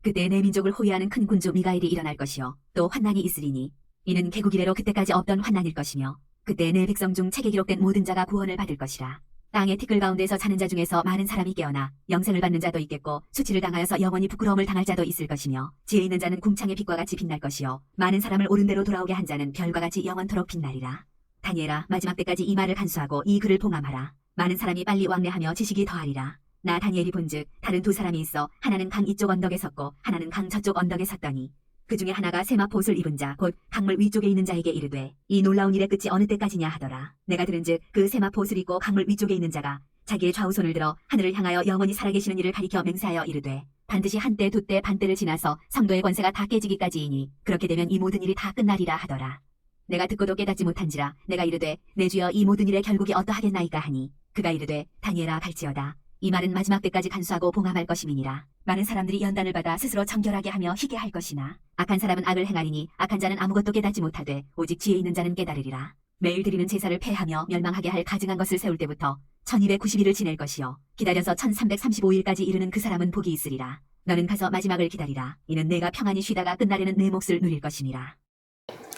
Speaker 2: 그때 내 민족을 호위하는 큰 군주 미가엘이 일어날 것이요 또 환난이 있으리니 이는 개국 이래로 그때까지 없던 환난일 것이며 그때 내 백성 중 책에 기록된 모든 자가 구원을 받을 것이라. 땅의 티끌 가운데서 자는 자 중에서 많은 사람이 깨어나 영생을 받는 자도 있겠고 수치를 당하여서 영원히 부끄러움을 당할 자도 있을 것이며 지혜 있는 자는 궁창의 빛과 같이 빛날 것이요 많은 사람을 옳은 대로 돌아오게 한 자는 별과 같이 영원토록 빛나리라. 다니엘아 마지막 때까지 이 말을 간수하고 이 글을 봉함하라. 많은 사람이 빨리 왕래하며 지식이 더하리라. 나 다니엘이 본즉 다른 두 사람이 있어 하나는 강 이쪽 언덕에 섰고 하나는 강 저쪽 언덕에 섰더니 그 중에 하나가 세마포 옷을 입은 자 곧 강물 위쪽에 있는 자에게 이르되 이 놀라운 일의 끝이 어느 때까지냐 하더라. 내가 들은즉 그 세마포 옷을 입고 강물 위쪽에 있는 자가 자기의 좌우손을 들어 하늘을 향하여 영원히 살아계시는 이를 가리켜 맹세하여 이르되 반드시 한때 두때 반때를 지나서 성도의 권세가 다 깨지기까지이니 그렇게 되면 이 모든 일이 다 끝나리라 하더라. 내가 듣고도 깨닫지 못한지라 내가 이르되 내 주여 이 모든 일의 결국이 어떠하겠나이까 하니 그가 이르되 다니엘아 갈지어다. 이 말은 마지막 때까지 간수하고 봉함할 것임이니라. 많은 사람들이 연단을 받아 스스로 정결하게 하며 희게 할 것이나 악한 사람은 악을 행하리니 악한 자는 아무것도 깨닫지 못하되 오직 지혜 있는 자는 깨달으리라. 매일 드리는 제사를 폐하며 멸망하게 할 가증한 것을 세울 때부터 1290일을 지낼 것이요 기다려서 1335일까지 이르는 그 사람은 복이 있으리라. 너는 가서 마지막을 기다리라. 이는 내가 평안히 쉬다가 끝날에는 내 몫을 누릴 것임이라.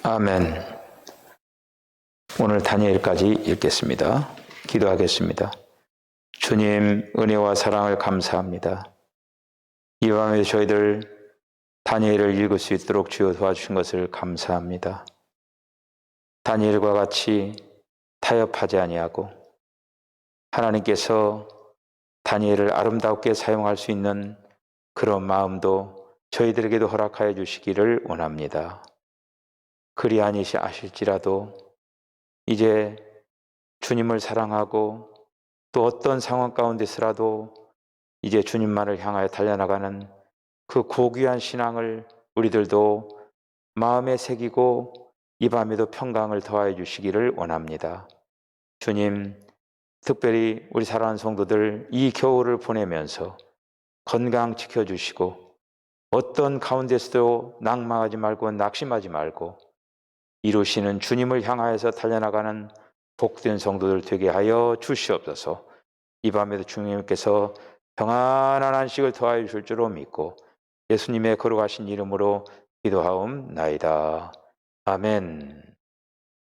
Speaker 1: 아멘. 오늘 다니엘까지 읽겠습니다. 기도하겠습니다. 주님 은혜와 사랑을 감사합니다. 이 밤에 저희들 다니엘을 읽을 수 있도록 주여 도와주신 것을 감사합니다. 다니엘과 같이 타협하지 아니하고 하나님께서 다니엘을 아름답게 사용할 수 있는 그런 마음도 저희들에게도 허락하여 주시기를 원합니다. 그리 아니하실지라도 이제 주님을 사랑하고 또 어떤 상황 가운데서라도 이제 주님만을 향하여 달려나가는 그 고귀한 신앙을 우리들도 마음에 새기고 이 밤에도 평강을 더하여 주시기를 원합니다. 주님, 특별히 우리 사랑하는 성도들 이 겨울을 보내면서 건강 지켜주시고 어떤 가운데서도 낙망하지 말고 낙심하지 말고 이루시는 주님을 향하여서 달려나가는 복된 성도들 되게 하여 주시옵소서. 이 밤에도 주님께서 평안한 안식을 더하여 주실 줄로 믿고 예수님의 거룩하신 이름으로 기도하옵나이다. 아멘.